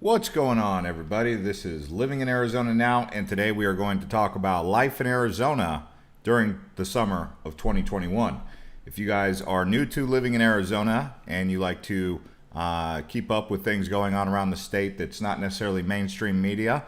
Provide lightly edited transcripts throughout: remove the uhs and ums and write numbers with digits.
What's going on, everybody? This is Living in Arizona Now, and today we are going to talk about life in Arizona during the summer of 2021. If you guys are new to living in Arizona and you like to keep up with things going on around the state that's not necessarily mainstream media,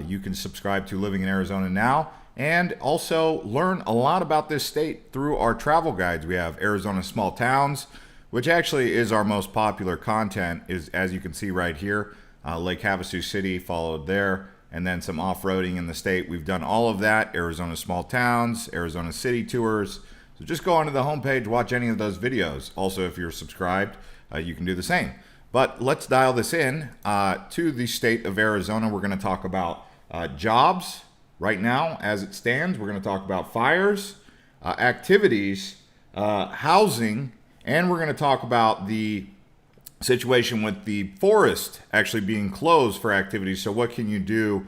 you can subscribe to Living in Arizona Now and also learn a lot about this state through our travel guides. We have Arizona Small Towns, which actually is our most popular content, is as you can see right here. Lake Havasu City followed there, and then some off-roading in the state. We've done all of that, Arizona Small Towns, Arizona City Tours. So just go onto the homepage, watch any of those videos. Also, if you're subscribed, you can do the same. But let's dial this in to the state of Arizona. We're going to talk about jobs right now as it stands. We're going to talk about fires, activities, housing, and we're going to talk about the situation with the forest actually being closed for activities. So what can you do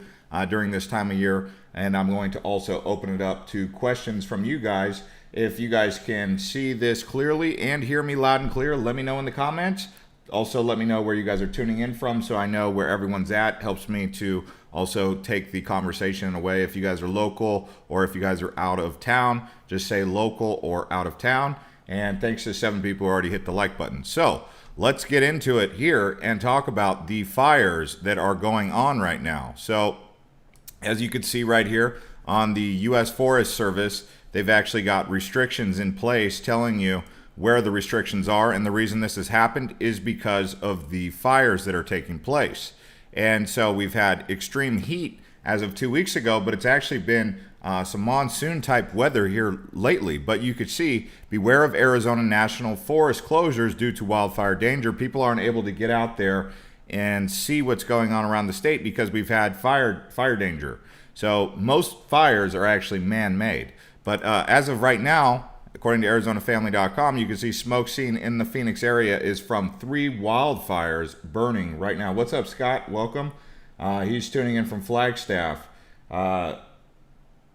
during this time of year? And I'm going to also open it up to questions from you guys. If you guys can see this clearly and hear me loud and clear, let me know in the comments. Also, let me know where you guys are tuning in from so I know where everyone's at. Helps me to also take the conversation away. If you guys are local or if you guys are out of town, just say local or out of town. And thanks to 7 people who already hit the like button. So let's get into it here and talk about the fires that are going on right now. So as you can see right here on the U.S. Forest Service, they've actually got restrictions in place telling you where the restrictions are. And the reason this has happened is because of the fires that are taking place. And so we've had extreme heat as of 2 weeks ago, but it's actually been some monsoon type weather here lately. But you could see, beware of Arizona National Forest closures due to wildfire danger. People aren't able to get out there and see what's going on around the state because we've had fire danger. So most fires are actually man-made. But as of right now, according to ArizonaFamily.com, you can see smoke seen in the Phoenix area is from 3 wildfires burning right now. What's up, Scott? Welcome. He's tuning in from Flagstaff.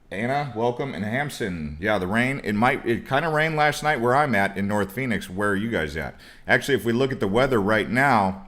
Anna, welcome. And Hampson, yeah, the rain. It kind of rained last night where I'm at in North Phoenix. Where are you guys at? Actually, if we look at the weather right now,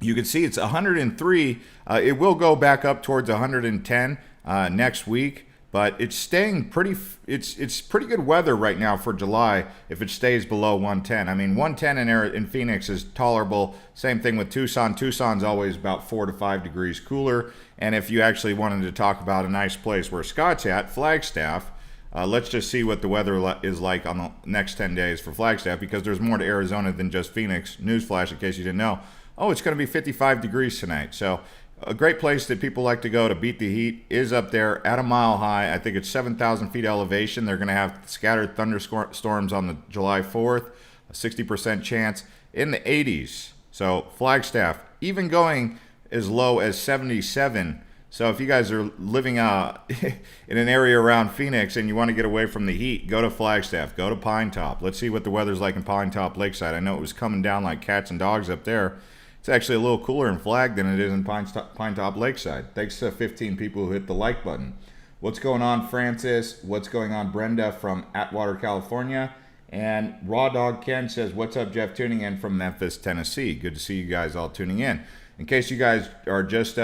you can see it's 103. It will go back up towards 110 next week. But it's staying pretty. It's pretty good weather right now for July if it stays below 110. I mean, 110 in Phoenix is tolerable. Same thing with Tucson. Tucson's always about 4 to 5 degrees cooler. And if you actually wanted to talk about a nice place where Scott's at, Flagstaff, let's just see what the weather is like on the next 10 days for Flagstaff, because there's more to Arizona than just Phoenix. Newsflash, in case you didn't know. Oh, it's going to be 55 degrees tonight. So a great place that people like to go to beat the heat is up there at a mile high. I think it's 7,000 feet elevation. They're going to have scattered thunderstorms on the July 4th, a 60% chance in the 80s. So Flagstaff, even going as low as 77. So if you guys are living in an area around Phoenix and you want to get away from the heat, go to Flagstaff, go to Pine Top. Let's see what the weather's like in Pine Top Lakeside. I know it was coming down like cats and dogs up there. It's actually a little cooler in Flag than it is in Pine Top Lakeside. Thanks to 15 people who hit the like button. What's going on, Francis? What's going on, Brenda from Atwater, California? And Raw Dog Ken says, what's up, Jeff? Tuning in from Memphis, Tennessee. Good to see you guys all tuning in. In case you guys are just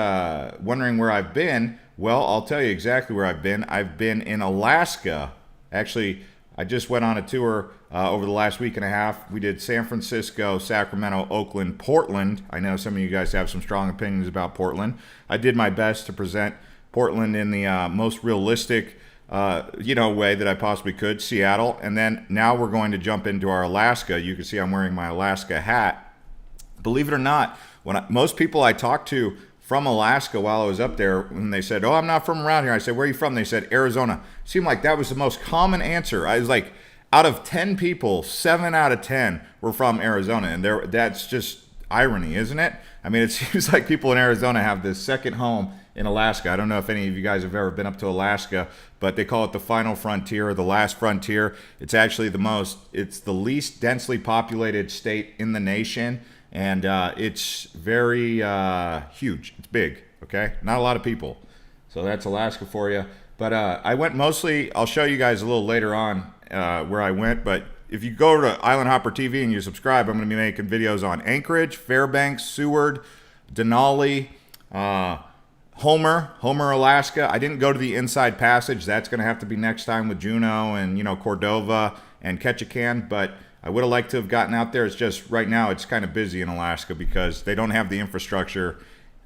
wondering where I've been, well, I'll tell you exactly where I've been. I've been in Alaska. Actually, I just went on a tour over the last week and a half. We did San Francisco, Sacramento, Oakland, Portland. I know some of you guys have some strong opinions about Portland. I did my best to present Portland in the most realistic way that I possibly could. Seattle. And then now we're going to jump into our Alaska. You can see I'm wearing my Alaska hat. Believe it or not, most people I talked to from Alaska while I was up there, when they said, oh, I'm not from around here, I said, where are you from? They said, Arizona. Seemed like that was the most common answer. I was like, out of 10 people, 7 out of 10 were from Arizona. And that's just irony, isn't it? I mean, it seems like people in Arizona have this second home in Alaska. I don't know if any of you guys have ever been up to Alaska, but they call it the final frontier or the last frontier. It's actually it's the least densely populated state in the nation. And it's very huge. It's big, okay? Not a lot of people. So that's Alaska for you. But I went mostly, I'll show you guys a little later on where I went. But if you go to Island Hopper TV and you subscribe, I'm going to be making videos on Anchorage, Fairbanks, Seward, Denali, Homer, Alaska. I didn't go to the Inside Passage. That's going to have to be next time with Juneau and, Cordova and Ketchikan. But I would have liked to have gotten out there. It's just right now it's kind of busy in Alaska because they don't have the infrastructure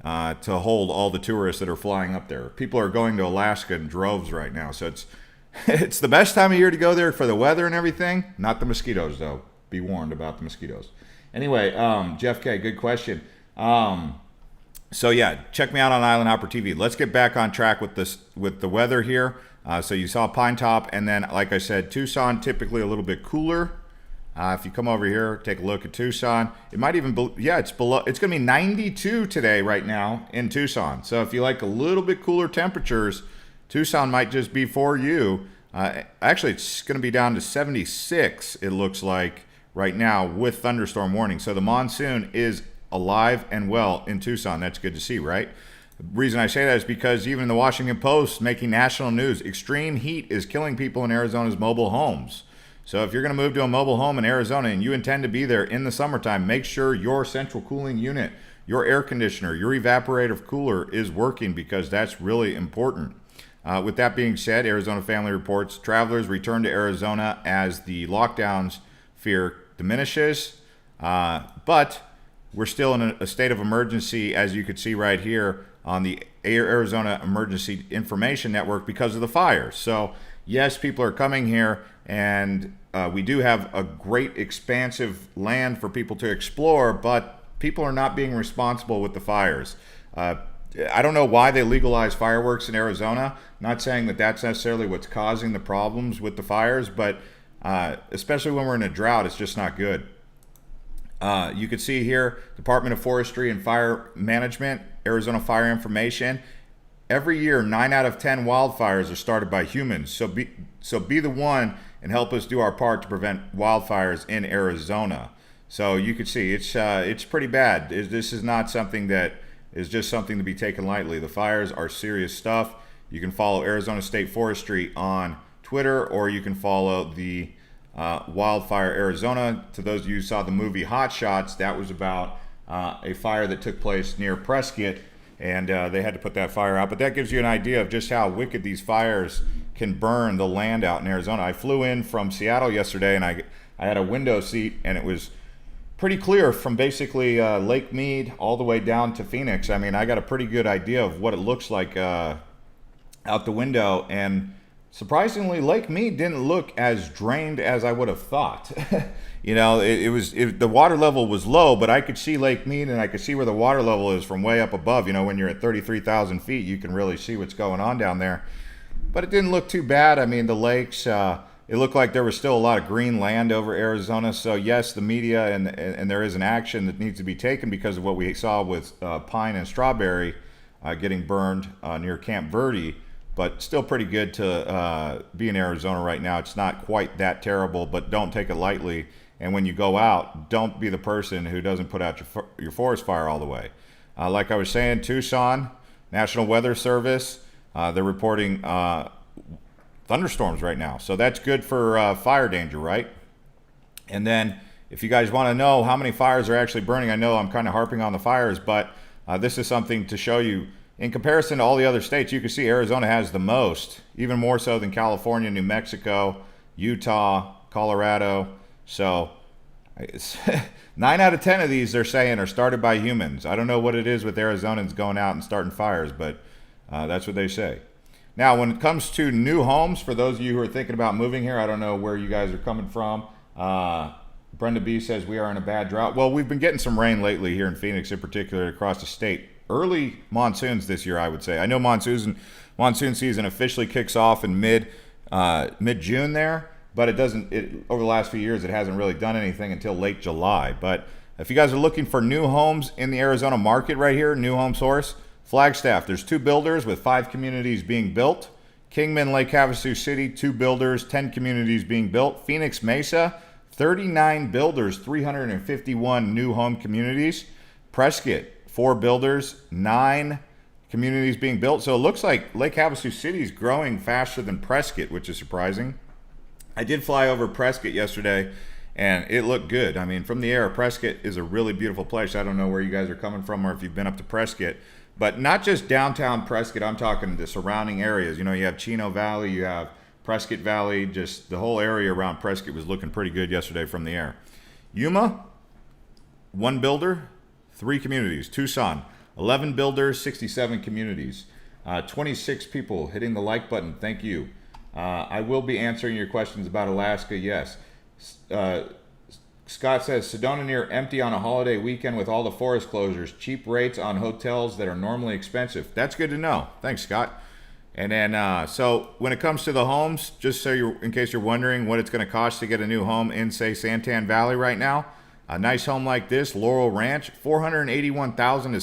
to hold all the tourists that are flying up there. People are going to Alaska in droves right now. So it's the best time of year to go there for the weather and everything. Not the mosquitoes, though. Be warned about the mosquitoes. Anyway, Jeff K., good question. So yeah, check me out on Island Hopper TV. Let's get back on track with the weather here. So you saw Pine Top, and then like I said, Tucson typically a little bit cooler. If you come over here, take a look at Tucson. It might even be, it's below. It's going to be 92 today right now in Tucson. So if you like a little bit cooler temperatures, Tucson might just be for you. Actually, it's going to be down to 76. It looks like right now with thunderstorm warning. So the monsoon is alive and well in Tucson. That's good to see, right? The reason I say that is because even the Washington Post making national news. Extreme heat is killing people in Arizona's mobile homes. So if you're going to move to a mobile home in Arizona and you intend to be there in the summertime, make sure your central cooling unit, your air conditioner, your evaporative cooler is working because that's really important. With that being said, Arizona Family reports travelers return to Arizona as the lockdowns fear diminishes, but we're still in a state of emergency, as you could see right here on the Arizona Emergency Information Network because of the fires. So yes, people are coming here, and we do have a great expansive land for people to explore, but people are not being responsible with the fires. I don't know why they legalized fireworks in Arizona. Not saying that that's necessarily what's causing the problems with the fires, but especially when we're in a drought, it's just not good. You can see here, Department of Forestry and Fire Management, Arizona Fire Information. Every year, 9 out of 10 wildfires are started by humans. So be the one and help us do our part to prevent wildfires in Arizona. So you can see it's pretty bad. This is not something that is just something to be taken lightly. The fires are serious stuff. You can follow Arizona State Forestry on Twitter, or you can follow the Wildfire Arizona. To those of you who saw the movie Hot Shots, that was about a fire that took place near Prescott, and they had to put that fire out. But that gives you an idea of just how wicked these fires can burn the land out in Arizona. I flew in from Seattle yesterday, and I had a window seat, and it was pretty clear from basically Lake Mead all the way down to Phoenix. I mean, I got a pretty good idea of what it looks like out the window, and surprisingly, Lake Mead didn't look as drained as I would have thought. The water level was low, but I could see Lake Mead, and I could see where the water level is from way up above. When you're at 33,000 feet, you can really see what's going on down there. But it didn't look too bad. I mean, the lakes, it looked like there was still a lot of green land over Arizona. So yes, the media and there is an action that needs to be taken because of what we saw with pine and strawberry getting burned near Camp Verde. But still pretty good to be in Arizona right now. It's not quite that terrible, but don't take it lightly. And when you go out, don't be the person who doesn't put out your forest fire all the way. Like I was saying, Tucson, National Weather Service, they're reporting thunderstorms right now. So that's good for fire danger, right? And then if you guys want to know how many fires are actually burning, I know I'm kind of harping on the fires, but this is something to show you. In comparison to all the other states, you can see Arizona has the most, even more so than California, New Mexico, Utah, Colorado. So 9 out of 10 of these, they're saying, are started by humans. I don't know what it is with Arizonans going out and starting fires, but that's what they say. Now, when it comes to new homes, for those of you who are thinking about moving here, I don't know where you guys are coming from. Brenda B says we are in a bad drought. Well, we've been getting some rain lately here in Phoenix, in particular, across the state. Early monsoons this year, I would say. I know monsoon season officially kicks off in mid-June there, but it doesn't. Over the last few years, it hasn't really done anything until late July. But if you guys are looking for new homes in the Arizona market right here, New Home Source, Flagstaff, there's 2 builders with 5 communities being built. Kingman, Lake Havasu City, 2 builders, 10 communities being built. Phoenix Mesa, 39 builders, 351 new home communities. Prescott, 4 builders, 9 communities being built. So it looks like Lake Havasu City is growing faster than Prescott, which is surprising. I did fly over Prescott yesterday, and it looked good. I mean, from the air, Prescott is a really beautiful place. I don't know where you guys are coming from or if you've been up to Prescott, but not just downtown Prescott. I'm talking the surrounding areas. You know, you have Chino Valley, you have Prescott Valley, just the whole area around Prescott was looking pretty good yesterday from the air. Yuma, 1 builder, 3 communities. Tucson, 11 builders, 67 communities. 26 people hitting the like button. Thank you. I will be answering your questions about Alaska. Yes. Scott says, Sedona near empty on a holiday weekend with all the forest closures. Cheap rates on hotels that are normally expensive. That's good to know. Thanks, Scott. And then, so when it comes to the homes, just so you're, in case you're wondering what it's going to cost to get a new home in, say, Santan Valley right now, a nice home like this, Laurel Ranch, $481,000 to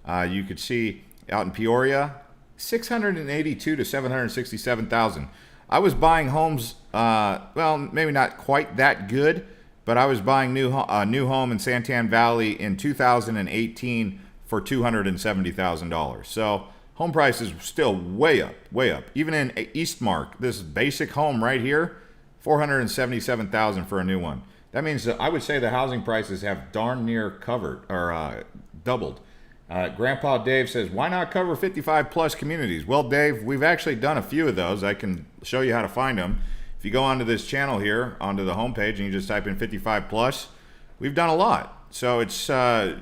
$799,000. You could see out in Peoria, $682,000 to $767,000. I was buying homes, well, maybe not quite that good, but I was buying a new home in Santan Valley in 2018 for $270,000. So home prices still way up, way up. Even in Eastmark, this basic home right here, $477,000 for a new one. That means that I would say the housing prices have darn near covered or doubled. Grandpa Dave says, why not cover 55 plus communities? Well, Dave, we've actually done a few of those. I can show you how to find them. If you go onto this channel here, onto the homepage, and you just type in 55 plus, we've done a lot. So it's there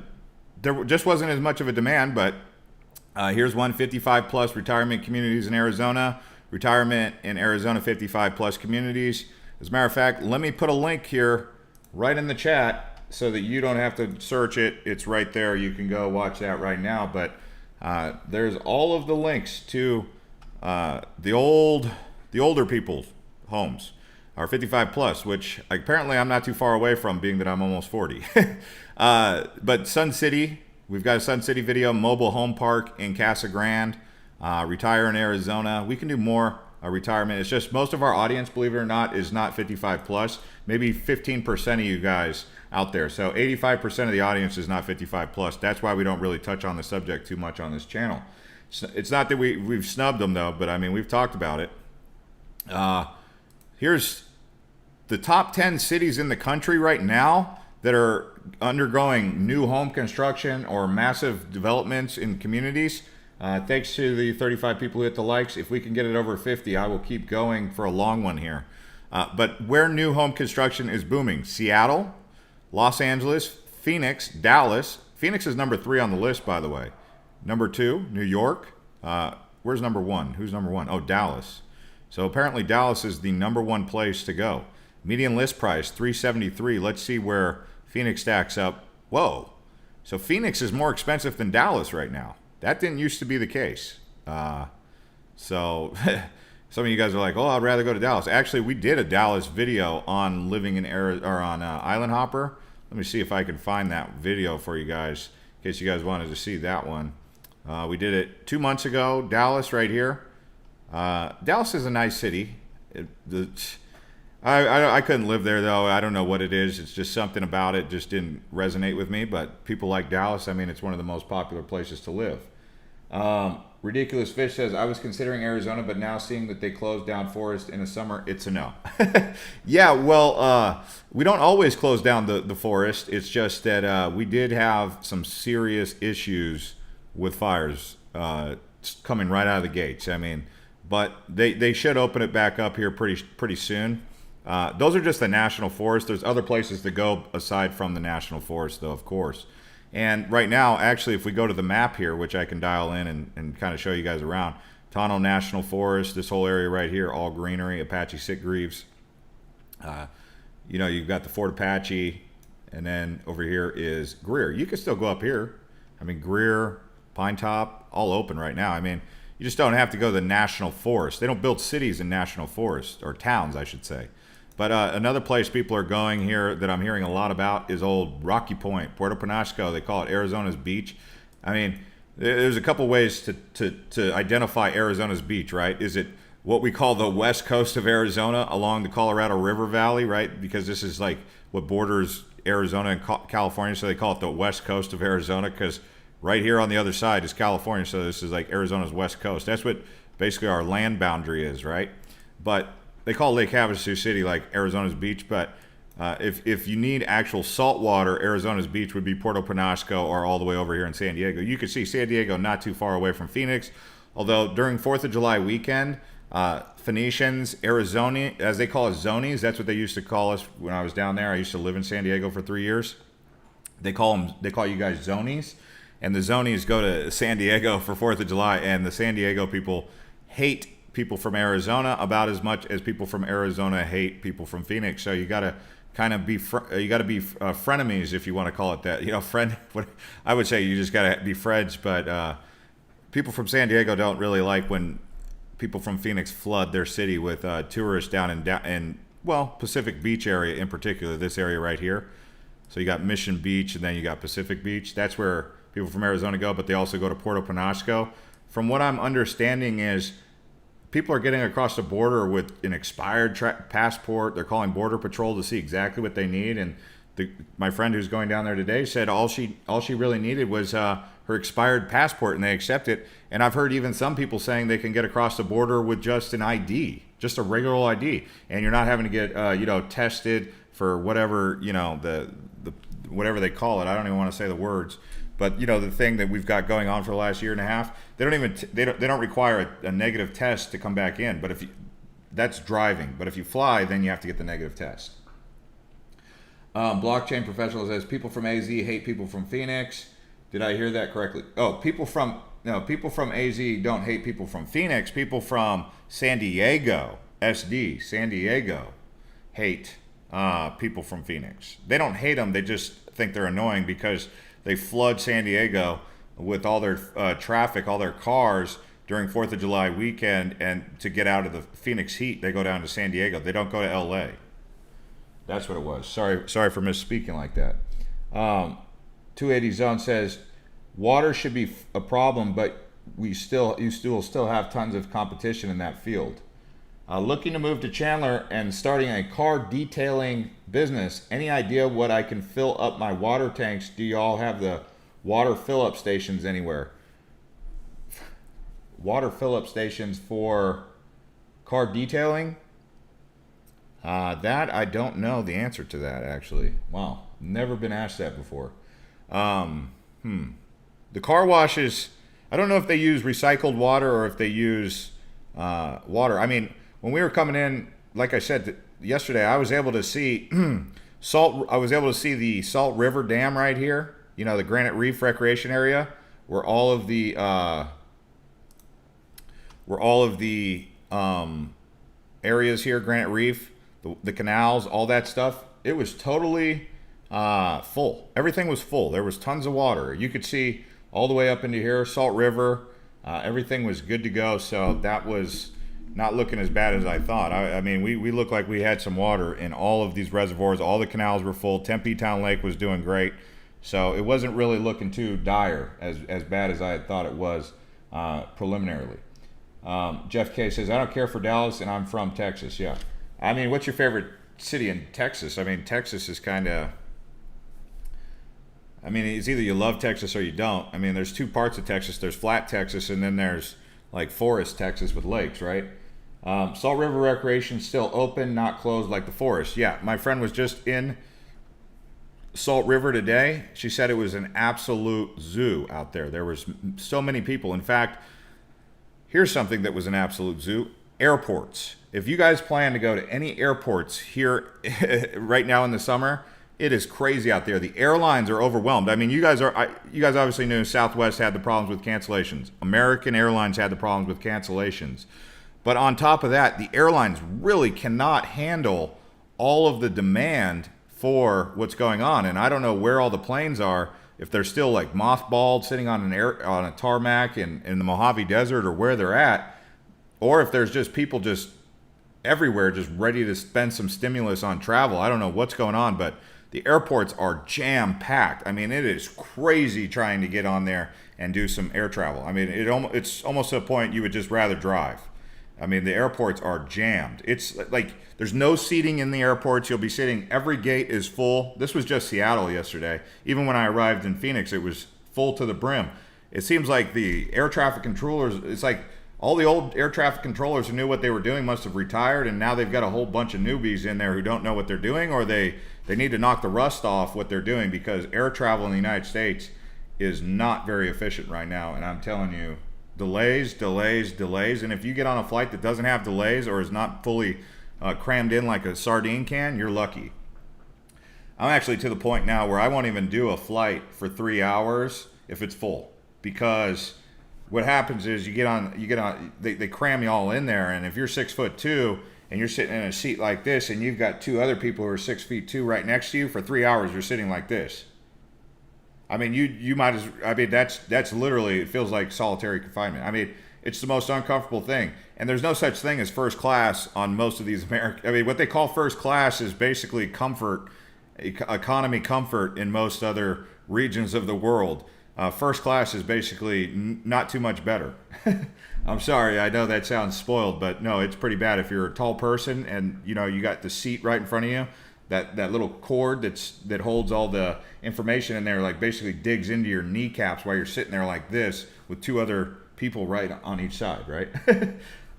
just wasn't as much of a demand, but here's one, 55 plus retirement communities in Arizona. Retirement in Arizona 55 plus communities. As a matter of fact, let me put a link here right in the chat so that you don't have to search it. It's right there. You can go watch that right now. But there's all of the links to the older people's homes, or 55 plus, which apparently I'm not too far away from, being that I'm almost 40. But Sun City, we've got a Sun City video, mobile home park in Casa Grande, retire in Arizona. We can do more retirement. It's just most of our audience, believe it or not, is not 55 plus. Maybe 15% of you guys out there. So 85% of the audience is not 55 plus. That's why we don't really touch on the subject too much on this channel. It's not that we've snubbed them though, but I mean, we've talked about it. Here's the top 10 cities in the country right now that are undergoing new home construction or massive developments in communities. Thanks to the 35 people who hit the likes. If we can get it over 50, I will keep going for a long one here. But where new home construction is booming: Seattle, Los Angeles, Phoenix, Dallas. Phoenix is number 3 on the list, by the way. Number 2, New York. Where's number 1? Who's number 1? Oh, Dallas. So apparently Dallas is the number 1 place to go. Median list price, $373. Let's see where Phoenix stacks up. Whoa. So Phoenix is more expensive than Dallas right now. That didn't used to be the case. So some of you guys are like, oh, I'd rather go to Dallas. Actually, we did a Dallas video on living in Island Hopper. Let me see if I can find that video for you guys, in case you guys wanted to see that one. We did it 2 months ago. Dallas right here. Dallas is a nice city. I couldn't live there, though. I don't know what it is. It's just something about it just didn't resonate with me. But people like Dallas. I mean, it's one of the most popular places to live. Ridiculous Fish says, I was considering Arizona, but now seeing that they closed down forest in the summer, it's a no. Yeah, well, we don't always close down the forest. It's just that we did have some serious issues with fires coming right out of the gates. I mean, but they should open it back up here pretty soon. Those are just the national forest. There's other places to go aside from the national forest, though, of course. And right now, actually, if we go to the map here, which I can dial in and kind of show you guys around, Tonto National Forest, this whole area right here, all greenery, Apache Sitgreaves. You know, you've got the Fort Apache, and then over here is Greer. You can still go up here. I mean, Greer, Pine Top, all open right now. I mean, you just don't have to go to the national forest. They don't build cities in national forests, or towns, I should say. But another place people are going here that I'm hearing a lot about is old Rocky Point, Puerto Penasco. They call it Arizona's beach. I mean, there's a couple ways to identify Arizona's beach, right? Is it what we call the west coast of Arizona along the Colorado River Valley, right? Because this is like what borders Arizona and California, so they call it the west coast of Arizona, because right here on the other side is California, so this is like Arizona's west coast. That's what basically our land boundary is, right? But they call Lake Havasu City like Arizona's beach, but if you need actual salt water, Arizona's beach would be Puerto Penasco or all the way over here in San Diego. You can see San Diego not too far away from Phoenix, although during 4th of July weekend, Phoenicians, Arizona, as they call us, Zonies, that's what they used to call us when I was down there. I used to live in San Diego for 3 years. They call you guys Zonies, and the Zonies go to San Diego for 4th of July, and the San Diego people hate people from Arizona about as much as people from Arizona hate people from Phoenix. So you got to kind of be frenemies, if you want to call it that. You know, I would say you just got to be friends, but people from San Diego don't really like when people from Phoenix flood their city with tourists down in Pacific Beach area in particular, this area right here. So you got Mission Beach, and then you got Pacific Beach. That's where people from Arizona go, but they also go to Puerto Penasco. From what I'm understanding is people are getting across the border with an expired passport. They're calling Border Patrol to see exactly what they need. And my friend who's going down there today said all she really needed was her expired passport, and they accept it. And I've heard even some people saying they can get across the border with just an ID, just a regular ID, and you're not having to get tested for whatever the whatever they call it. I don't even want to say the words. But the thing that we've got going on for the last year and a half, they don't require a negative test to come back in. But that's driving. But if you fly, then you have to get the negative test. Blockchain professional says people from AZ hate people from Phoenix. Did I hear that correctly? Oh, people from AZ don't hate people from Phoenix. People from San Diego, SD, San Diego, hate people from Phoenix. They don't hate them. They just think they're annoying because they flood San Diego with all their traffic, all their cars during 4th of July weekend, and to get out of the Phoenix heat, they go down to San Diego. They don't go to LA. That's what it was. Sorry for misspeaking like that. 280 Zone says, water should be a problem, but you still have tons of competition in that field. Looking to move to Chandler and starting a car detailing business. Any idea what I can fill up my water tanks? Do you all have the water fill-up stations anywhere? Water fill-up stations for car detailing? That I don't know the answer to that, actually. Wow, never been asked that before. The car washes, I don't know if they use recycled water or if they use water. I mean, when we were coming in, like I said yesterday, I was able to see I was able to see the Salt River Dam right here. The Granite Reef Recreation Area, where all of the areas here, Granite Reef, the canals, all that stuff. It was totally full. Everything was full. There was tons of water. You could see all the way up into here, Salt River. Everything was good to go. So that was not looking as bad as I thought. I mean, we looked like we had some water in all of these reservoirs. All the canals were full. Tempe Town Lake was doing great. So it wasn't really looking too dire, as bad as I had thought it was preliminarily. Jeff K says, I don't care for Dallas, and I'm from Texas. Yeah. I mean, what's your favorite city in Texas? I mean, Texas is kind of... I mean, it's either you love Texas or you don't. I mean, there's two parts of Texas. There's flat Texas, and then there's like forest Texas with lakes, right? Salt River Recreation still open, not closed like the forest. Yeah, my friend was just in Salt River today. She said it was an absolute zoo out there. There was so many people. In fact, here's something that was an absolute zoo. Airports. If you guys plan to go to any airports here right now in the summer, it is crazy out there. The airlines are overwhelmed. I mean, you guys obviously knew Southwest had the problems with cancellations. American Airlines had the problems with cancellations. But on top of that, the airlines really cannot handle all of the demand for what's going on. And I don't know where all the planes are, if they're still like mothballed sitting on a tarmac in the Mojave Desert, or where they're at, or if there's just people just everywhere just ready to spend some stimulus on travel. I don't know what's going on, but the airports are jam-packed. I mean, it is crazy trying to get on there and do some air travel. I mean, it's almost to a point you would just rather drive. I mean, the airports are jammed. It's like there's no seating in the airports. You'll be sitting, every gate is full. This was just Seattle yesterday. Even when I arrived in Phoenix, it was full to the brim. It seems like the air traffic controllers, it's like all the old air traffic controllers who knew what they were doing must have retired, and now they've got a whole bunch of newbies in there who don't know what they're doing, or they need to knock the rust off what they're doing, because air travel in the United States is not very efficient right now. And I'm telling you, delays, and if you get on a flight that doesn't have delays or is not fully crammed in like a sardine can, you're lucky. I'm actually to the point now where I won't even do a flight for 3 hours if it's full, because what happens is you get on, they cram you all in there, and if you're 6'2" and you're sitting in a seat like this, and you've got two other people who are 6'2" right next to you, for 3 hours you're sitting like this. I mean, you might as, I mean, that's literally, it feels like solitary confinement. I mean, it's the most uncomfortable thing, and there's no such thing as first class on most of these American. I mean, what they call first class is basically comfort, economy comfort in most other regions of the world. First class is basically not too much better. I'm sorry, I know that sounds spoiled, but no, it's pretty bad. If you're a tall person and you got the seat right in front of you, that little cord that holds all the information in there, like basically digs into your kneecaps while you're sitting there like this with two other people right on each side, right?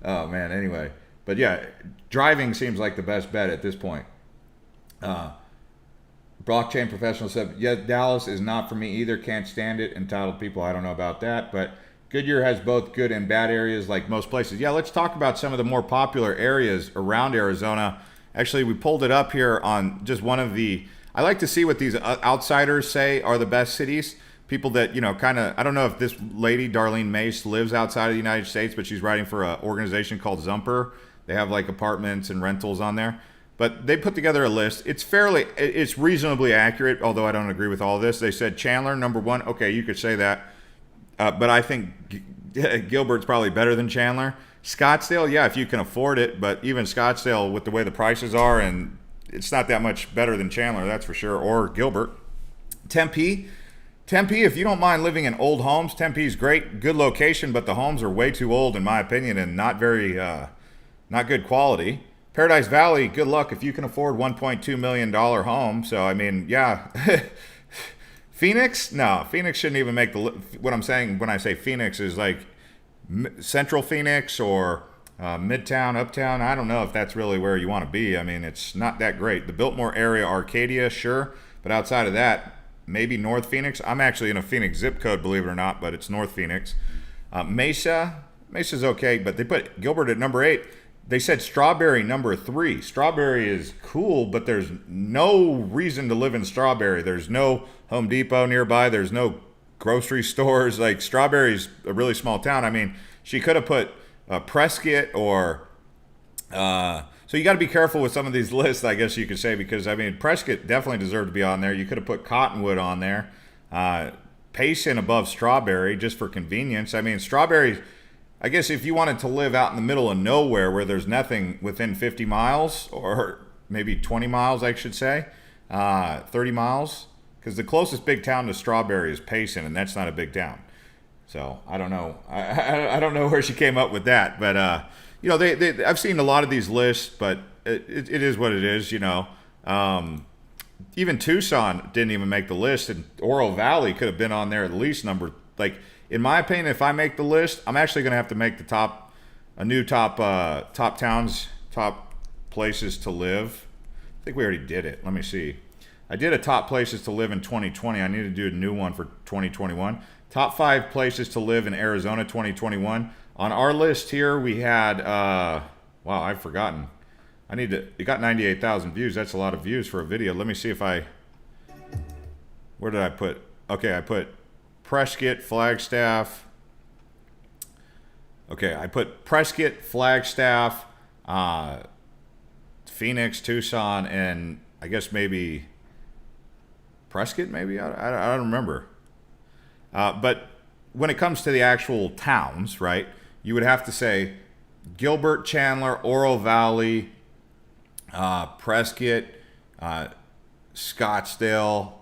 Oh man, anyway. But yeah, driving seems like the best bet at this point. Blockchain professional said, yeah, Dallas is not for me either. Can't stand it. Entitled people, I don't know about that. But Goodyear has both good and bad areas like most places. Yeah, let's talk about some of the more popular areas around Arizona. Actually, we pulled it up here on just one of the, I like to see what these outsiders say are the best cities. People that, kind of, I don't know if this lady, Darlene Mace, lives outside of the United States, but she's writing for an organization called Zumper. They have like apartments and rentals on there. But they put together a list. It's reasonably accurate, although I don't agree with all of this. They said Chandler, number one. Okay, you could say that. But I think Gilbert's probably better than Chandler. Scottsdale, yeah, if you can afford it. But even Scottsdale, with the way the prices are, and it's not that much better than Chandler, that's for sure, or Gilbert. Tempe, if you don't mind living in old homes, Tempe's great, good location, but the homes are way too old, in my opinion, and not good quality. Paradise Valley, good luck if you can afford $1.2 million home. So, I mean, yeah. Phoenix? No, Phoenix shouldn't even make the what I'm saying when I say Phoenix is like Central Phoenix or Midtown, Uptown. I don't know if that's really where you want to be. I mean, it's not that great. The Biltmore area, Arcadia, sure. But outside of that, maybe North Phoenix. I'm actually in a Phoenix zip code, believe it or not, but it's North Phoenix. Mesa's okay, but they put Gilbert at number 8. They said Strawberry number 3. Strawberry is cool, but there's no reason to live in Strawberry. There's no Home Depot nearby. There's no grocery stores. Like, Strawberry's a really small town. I mean, she could have put Prescott or... so you got to be careful with some of these lists, I guess you could say, because, I mean, Prescott definitely deserved to be on there. You could have put Cottonwood on there. Payson above Strawberry, just for convenience. I mean, Strawberry... I guess if you wanted to live out in the middle of nowhere where there's nothing within 50 miles, or maybe 20 miles, I should say, 30 miles, because the closest big town to Strawberry is Payson, and that's not a big town. So I don't know. I don't know where she came up with that, but I've seen a lot of these lists, but it is what it is. Even Tucson didn't even make the list, and Oro Valley could have been on there at least number like. In my opinion, if I make the list, I'm actually going to have to make the top towns, top places to live. I think we already did it. Let me see. I did a top places to live in 2020. I need to do a new one for 2021. Top 5 places to live in Arizona 2021. On our list here, we had, wow, I've forgotten. It got 98,000 views. That's a lot of views for a video. Let me see if where did I put? Okay, I put Prescott, Flagstaff. Okay, I put Prescott, Flagstaff, Phoenix, Tucson, and I guess maybe Prescott, maybe? I don't remember. But when it comes to the actual towns, right, you would have to say Gilbert, Chandler, Oro Valley, Prescott, Scottsdale,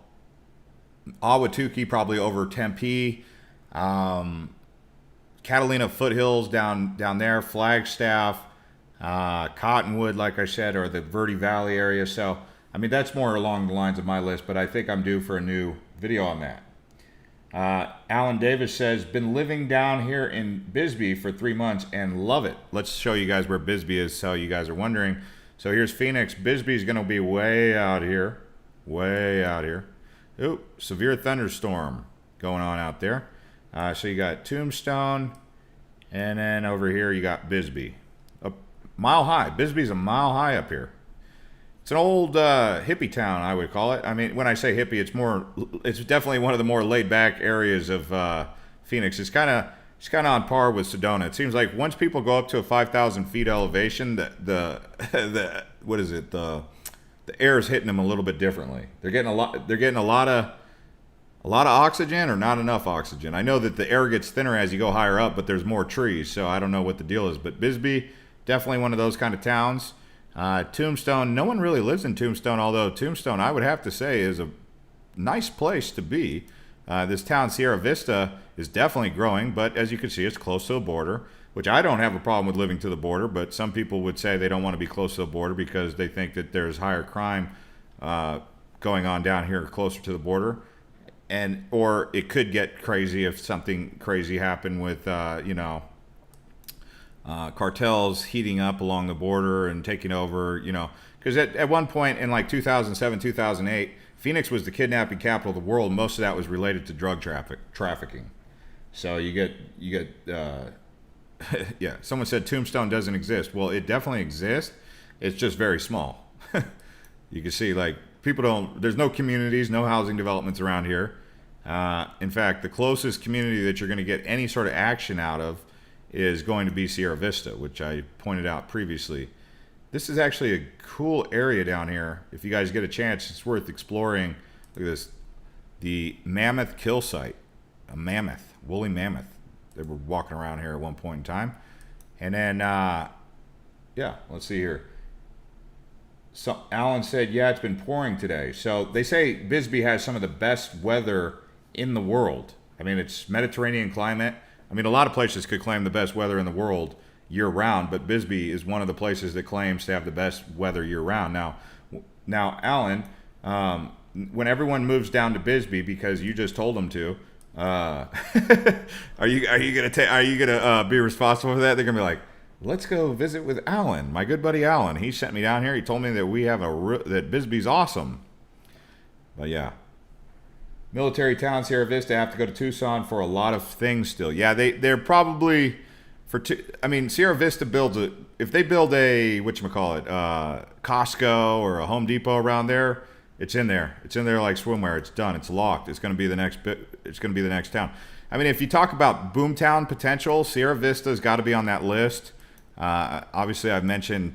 Ahwatukee probably over Tempe, Catalina Foothills down there, Flagstaff, Cottonwood, like I said, or the Verde Valley area. So, I mean, that's more along the lines of my list, but I think I'm due for a new video on that. Alan Davis says, been living down here in Bisbee for 3 months and love it. Let's show you guys where Bisbee is, so you guys are wondering. So here's Phoenix. Bisbee's going to be way out here. Way out here. Ooh, severe thunderstorm going on out there. So you got Tombstone, and then over here you got Bisbee. A mile high. Bisbee's a mile high up here. It's an old hippie town, I would call it. I mean, when I say hippie, it's definitely one of the more laid-back areas of Phoenix. It's kind of on par with Sedona. It seems like once people go up to a 5,000 feet elevation, the air is hitting them a little bit differently. They're getting a lot of oxygen or not enough oxygen. I know that the air gets thinner as you go higher up, but there's more trees, so I don't know what the deal is. But Bisbee, definitely one of those kind of towns. Tombstone, no one really lives in Tombstone, although Tombstone, I would have to say, is a nice place to be. This town, Sierra Vista, is definitely growing, but as you can see, it's close to the border, which I don't have a problem with living to the border, but some people would say they don't want to be close to the border because they think that there's higher crime going on down here closer to the border. Or it could get crazy if something crazy happened with, cartels heating up along the border and taking over, because at one point in like 2007, 2008, Phoenix was the kidnapping capital of the world. Most of that was related to drug trafficking. So you get yeah, someone said Tombstone doesn't exist. Well, it definitely exists. It's just very small. You can see, like, there's no communities, no housing developments around here. In fact, the closest community that you're going to get any sort of action out of is going to be Sierra Vista, which I pointed out previously. This is actually a cool area down here. If you guys get a chance, it's worth exploring. Look at this. The mammoth kill site. A mammoth, woolly mammoth. They were walking around here at one point in time. And then, yeah, let's see here. So Alan said, yeah, it's been pouring today. So they say Bisbee has some of the best weather in the world. I mean, it's Mediterranean climate. I mean, a lot of places could claim the best weather in the world year-round, but Bisbee is one of the places that claims to have the best weather year-round. Now, Alan, when everyone moves down to Bisbee because you just told them to, are you gonna be responsible for that? They're gonna be like, let's go visit with Alan, my good buddy Alan. He sent me down here. He told me that we have that Bisbee's awesome. But yeah. Military town, Sierra Vista, have to go to Tucson for a lot of things still. Yeah, they're probably Sierra Vista if they build a, Costco or a Home Depot around there, it's in there. It's in there like swimwear. It's done. It's locked. It's going to be the next town. I mean, if you talk about boomtown potential, Sierra Vista's got to be on that list. Obviously, I've mentioned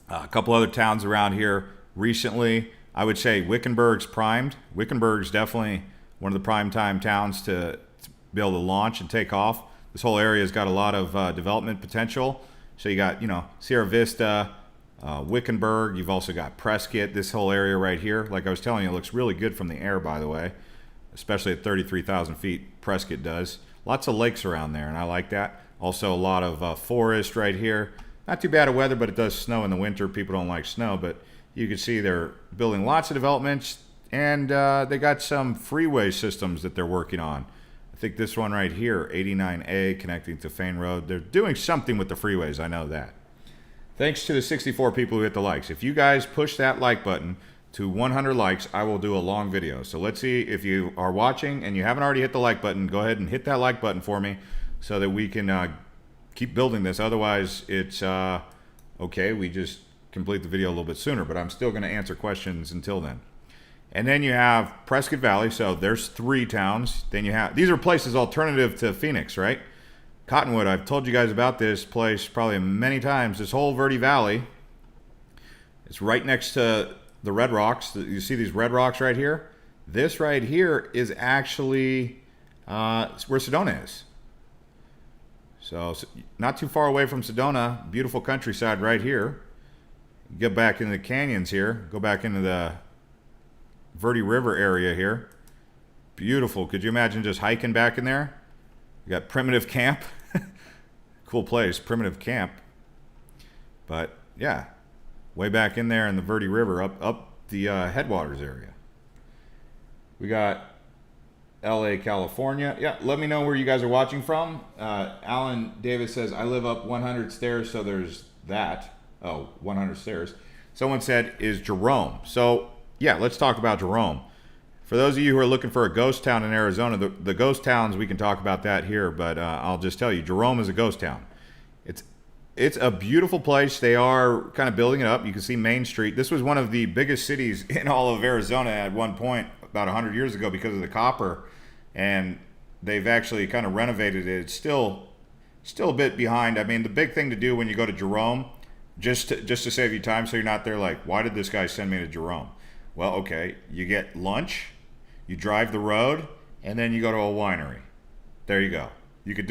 a couple other towns around here recently. I would say Wickenburg's primed. Wickenburg's definitely one of the prime time towns to be able to launch and take off. This whole area's got a lot of development potential. So you got, Sierra Vista, Wickenburg. You've also got Prescott, this whole area right here. Like I was telling you, it looks really good from the air, by the way, especially at 33,000 feet, Prescott does. Lots of lakes around there, and I like that. Also a lot of forest right here. Not too bad of weather, but it does snow in the winter. People don't like snow, but you can see they're building lots of developments, and they got some freeway systems that they're working on. I think this one right here, 89A, connecting to Fain Road. They're doing something with the freeways, I know that. Thanks to the 64 people who hit the likes. If you guys push that like button to 100 likes, I will do a long video. So let's see, if you are watching and you haven't already hit the like button, go ahead and hit that like button for me so that we can keep building this. Otherwise, it's okay, we just complete the video a little bit sooner, but I'm still going to answer questions until then. And then you have Prescott Valley, so there's 3 towns. Then you have, these are places alternative to Phoenix, right? Cottonwood, I've told you guys about this place probably many times. This whole Verde Valley, it's right next to the Red Rocks. You see these red rocks right here? This right here is actually where Sedona is. So not too far away from Sedona, beautiful countryside right here. Get back into the canyons here, go back into the Verde River area here. Beautiful. Could you imagine just hiking back in there? You got Primitive Camp. Cool place, Primitive Camp. But yeah, way back in there in the Verde River, up the headwaters area. We got LA, California. Yeah, let me know where you guys are watching from. Alan Davis says, I live up 100 stairs, so there's that. Oh, 100 stairs. Someone said, is Jerome. So, yeah, let's talk about Jerome. For those of you who are looking for a ghost town in Arizona, the ghost towns, we can talk about that here, but I'll just tell you, Jerome is a ghost town. It's a beautiful place. They are kind of building it up. You can see Main Street. This was one of the biggest cities in all of Arizona at one point, about 100 years ago, because of the copper. And they've actually kind of renovated it. It's still a bit behind. I mean, the big thing to do when you go to Jerome, just to save you time, so you're not there like, why did this guy send me to Jerome? Well, okay, you get lunch, you drive the road, and then you go to a winery. There you go. You can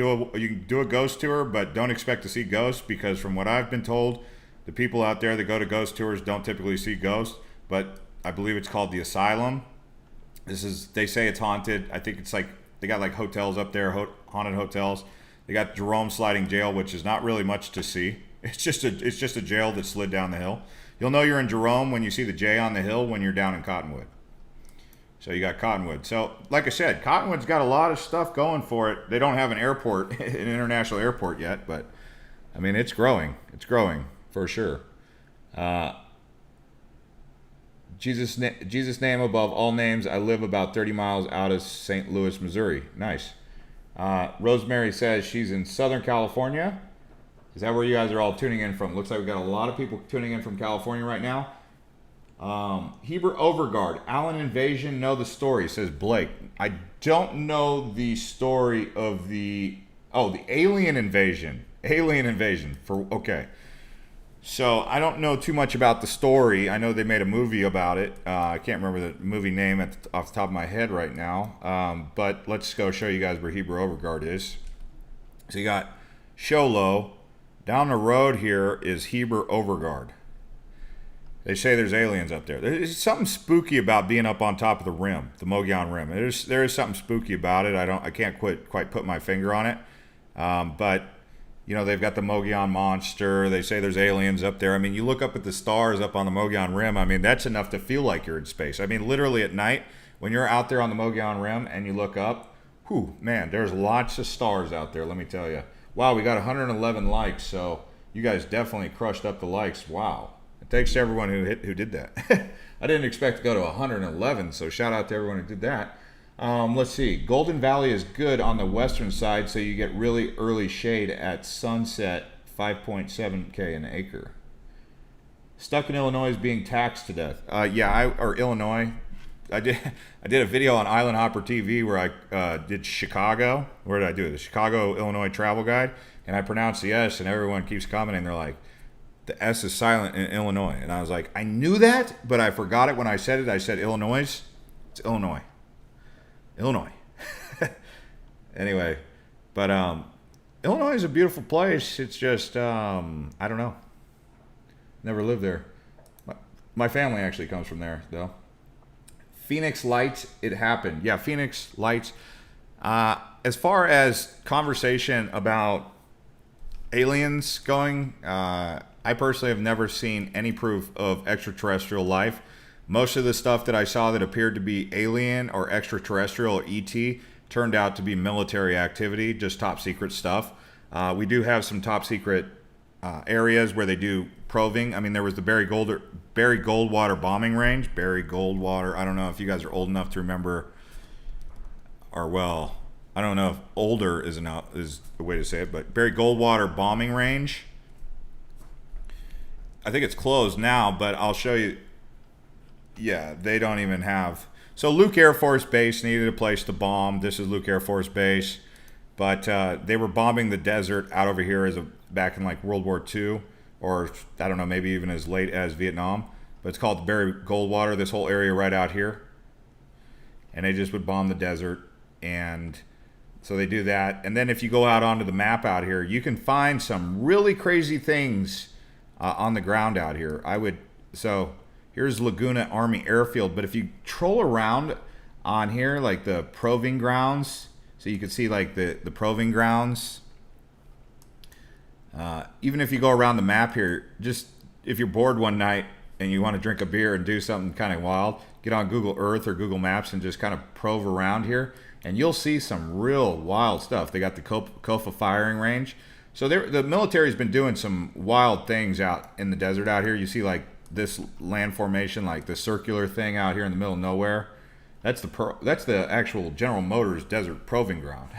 do a ghost tour, but don't expect to see ghosts, because from what I've been told, the people out there that go to ghost tours don't typically see ghosts. But I believe it's called the Asylum. They say it's haunted. I think it's like they got like hotels up there, haunted hotels. They got Jerome Sliding Jail, which is not really much to see. It's just a jail that slid down the hill. You'll know you're in Jerome when you see the J on the hill when you're down in Cottonwood. So you got Cottonwood. So like I said, Cottonwood's got a lot of stuff going for it. They don't have an airport, an international airport yet, but I mean, it's growing. It's growing for sure. Jesus name above all names. I live about 30 miles out of St. Louis, Missouri. Nice. Rosemary says she's in Southern California. Is that where you guys are all tuning in from? Looks like we've got a lot of people tuning in from California right now. Heber Overguard, Allen Invasion, know the story, says Blake. I don't know the story of the alien invasion. Okay. So I don't know too much about the story. I know they made a movie about it. I can't remember the movie name off the top of my head right now. But let's go show you guys where Heber Overguard is. So you got Sholo. Down the road here is Heber Overguard. They say there's aliens up there. There's something spooky about being up on top of the rim, the Mogollon Rim. There is something spooky about it. I can't quite put my finger on it. But you know, they've got the Mogollon Monster. They say there's aliens up there. I mean, you look up at the stars up on the Mogollon Rim. I mean, that's enough to feel like you're in space. I mean, literally at night when you're out there on the Mogollon Rim and you look up, whew, man, there's lots of stars out there. Let me tell you. Wow, we got 111 likes. So you guys definitely crushed up the likes. Wow. Thanks to everyone who did that. I didn't expect to go to 111, so shout out to everyone who did that. Let's see. Golden Valley is good on the western side, so you get really early shade at sunset, 5.7K an acre. Stuck in Illinois is being taxed to death. Illinois. I did a video on Island Hopper TV where I did Chicago. Where did I do it? The Chicago, Illinois travel guide, and I pronounced the S, and everyone keeps commenting. They're like, the S is silent in Illinois. And I was like, I knew that, but I forgot it when I said it. I said Illinois. It's Illinois. Illinois. Anyway, but Illinois is a beautiful place. It's just, I don't know. Never lived there. My family actually comes from there, though. Phoenix Lights, it happened. Yeah, Phoenix Lights. As far as conversation about aliens going, I personally have never seen any proof of extraterrestrial life. Most of the stuff that I saw that appeared to be alien or extraterrestrial or ET turned out to be military activity, just top secret stuff. We do have some top secret areas where they do probing. I mean, there was the Barry Goldwater bombing range. Barry Goldwater. I don't know if you guys are old enough to remember, or well, I don't know if older is the way to say it, but Barry Goldwater bombing range. I think it's closed now, but I'll show you. Yeah, they don't even have. So Luke Air Force Base needed a place to bomb. This is Luke Air Force Base, but they were bombing the desert out over here back in like World War II, or I don't know, maybe even as late as Vietnam. But it's called Barry Goldwater. This whole area right out here, and they just would bomb the desert, and so they do that. And then if you go out onto the map out here, you can find some really crazy things on the ground out here. So here's Laguna Army Airfield, but if you troll around on here, like the proving grounds, so you can see like the proving grounds. Even if you go around the map here, just if you're bored one night and you want to drink a beer and do something kind of wild, get on Google Earth or Google Maps and just kind of prove around here. and you'll see some real wild stuff. They got the Kofa firing range. So the military's been doing some wild things out in the desert out here. You see like this land formation, like the circular thing out here in the middle of nowhere. That's the actual General Motors desert proving ground.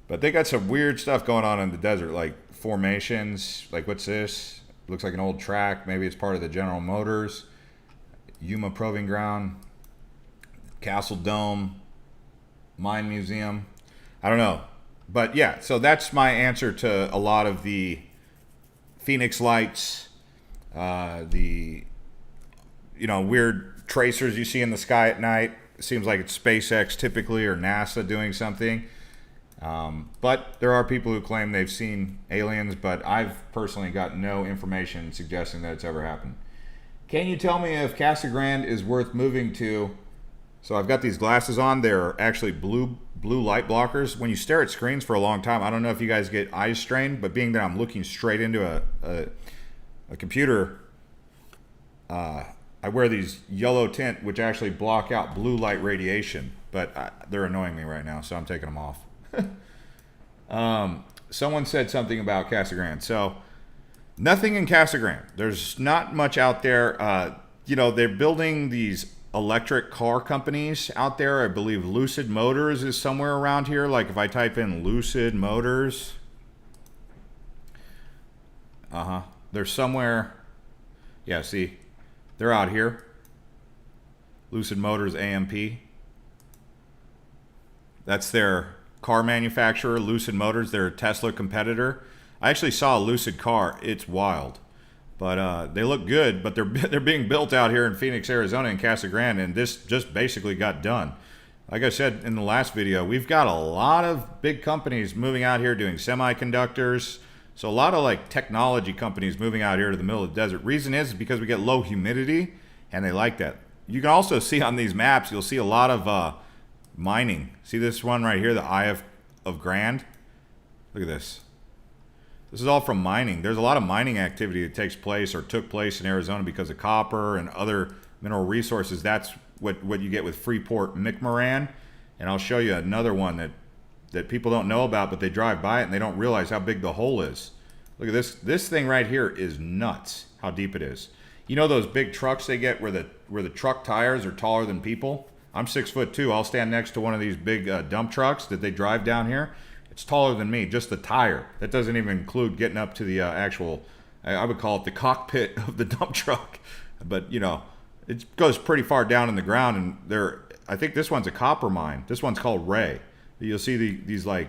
But they got some weird stuff going on in the desert, like formations. Like what's this? Looks like an old track. Maybe it's part of the General Motors. Yuma Proving Ground. Castle Dome. Mine Museum. I don't know. But yeah, so that's my answer to a lot of the Phoenix lights, the weird tracers you see in the sky at night. It seems like it's SpaceX typically or NASA doing something. But there are people who claim they've seen aliens, but I've personally got no information suggesting that it's ever happened. Can you tell me if Casa Grande is worth moving to? So I've got these glasses on. They're actually blue light blockers. When you stare at screens for a long time, I don't know if you guys get eye strain, but being that I'm looking straight into a computer, I wear these yellow tint, which actually block out blue light radiation, but they're annoying me right now, so I'm taking them off. Someone said something about Casa Grande. So nothing in Casa Grande. There's not much out there. They're building these electric car companies out there. I believe Lucid Motors is somewhere around here. Like if I type in Lucid Motors, they're somewhere. Yeah, see, they're out here. Lucid Motors AMP. That's their car manufacturer, Lucid Motors. They're a Tesla competitor. I actually saw a Lucid car. It's wild. But they look good, but they're being built out here in Phoenix, Arizona, in Casa Grande, and this just basically got done. Like I said in the last video, we've got a lot of big companies moving out here doing semiconductors. So a lot of like technology companies moving out here to the middle of the desert. Reason is because we get low humidity, and they like that. You can also see on these maps, you'll see a lot of mining. See this one right here, the Eye of Grand? Look at this. This is all from mining. There's a lot of mining activity that takes place or took place in Arizona because of copper and other mineral resources. That's what you get with Freeport McMoran. And I'll show you another one that people don't know about, but they drive by it and they don't realize how big the hole is. Look at this. This thing right here is nuts, how deep it is. You know those big trucks they get where the truck tires are taller than people? I'm 6'2". I'll stand next to one of these big dump trucks that they drive down here. It's taller than me, just the tire. That doesn't even include getting up to the actual, I would call it the cockpit of the dump truck. But, it goes pretty far down in the ground. And I think this one's a copper mine. This one's called Ray. You'll see these like,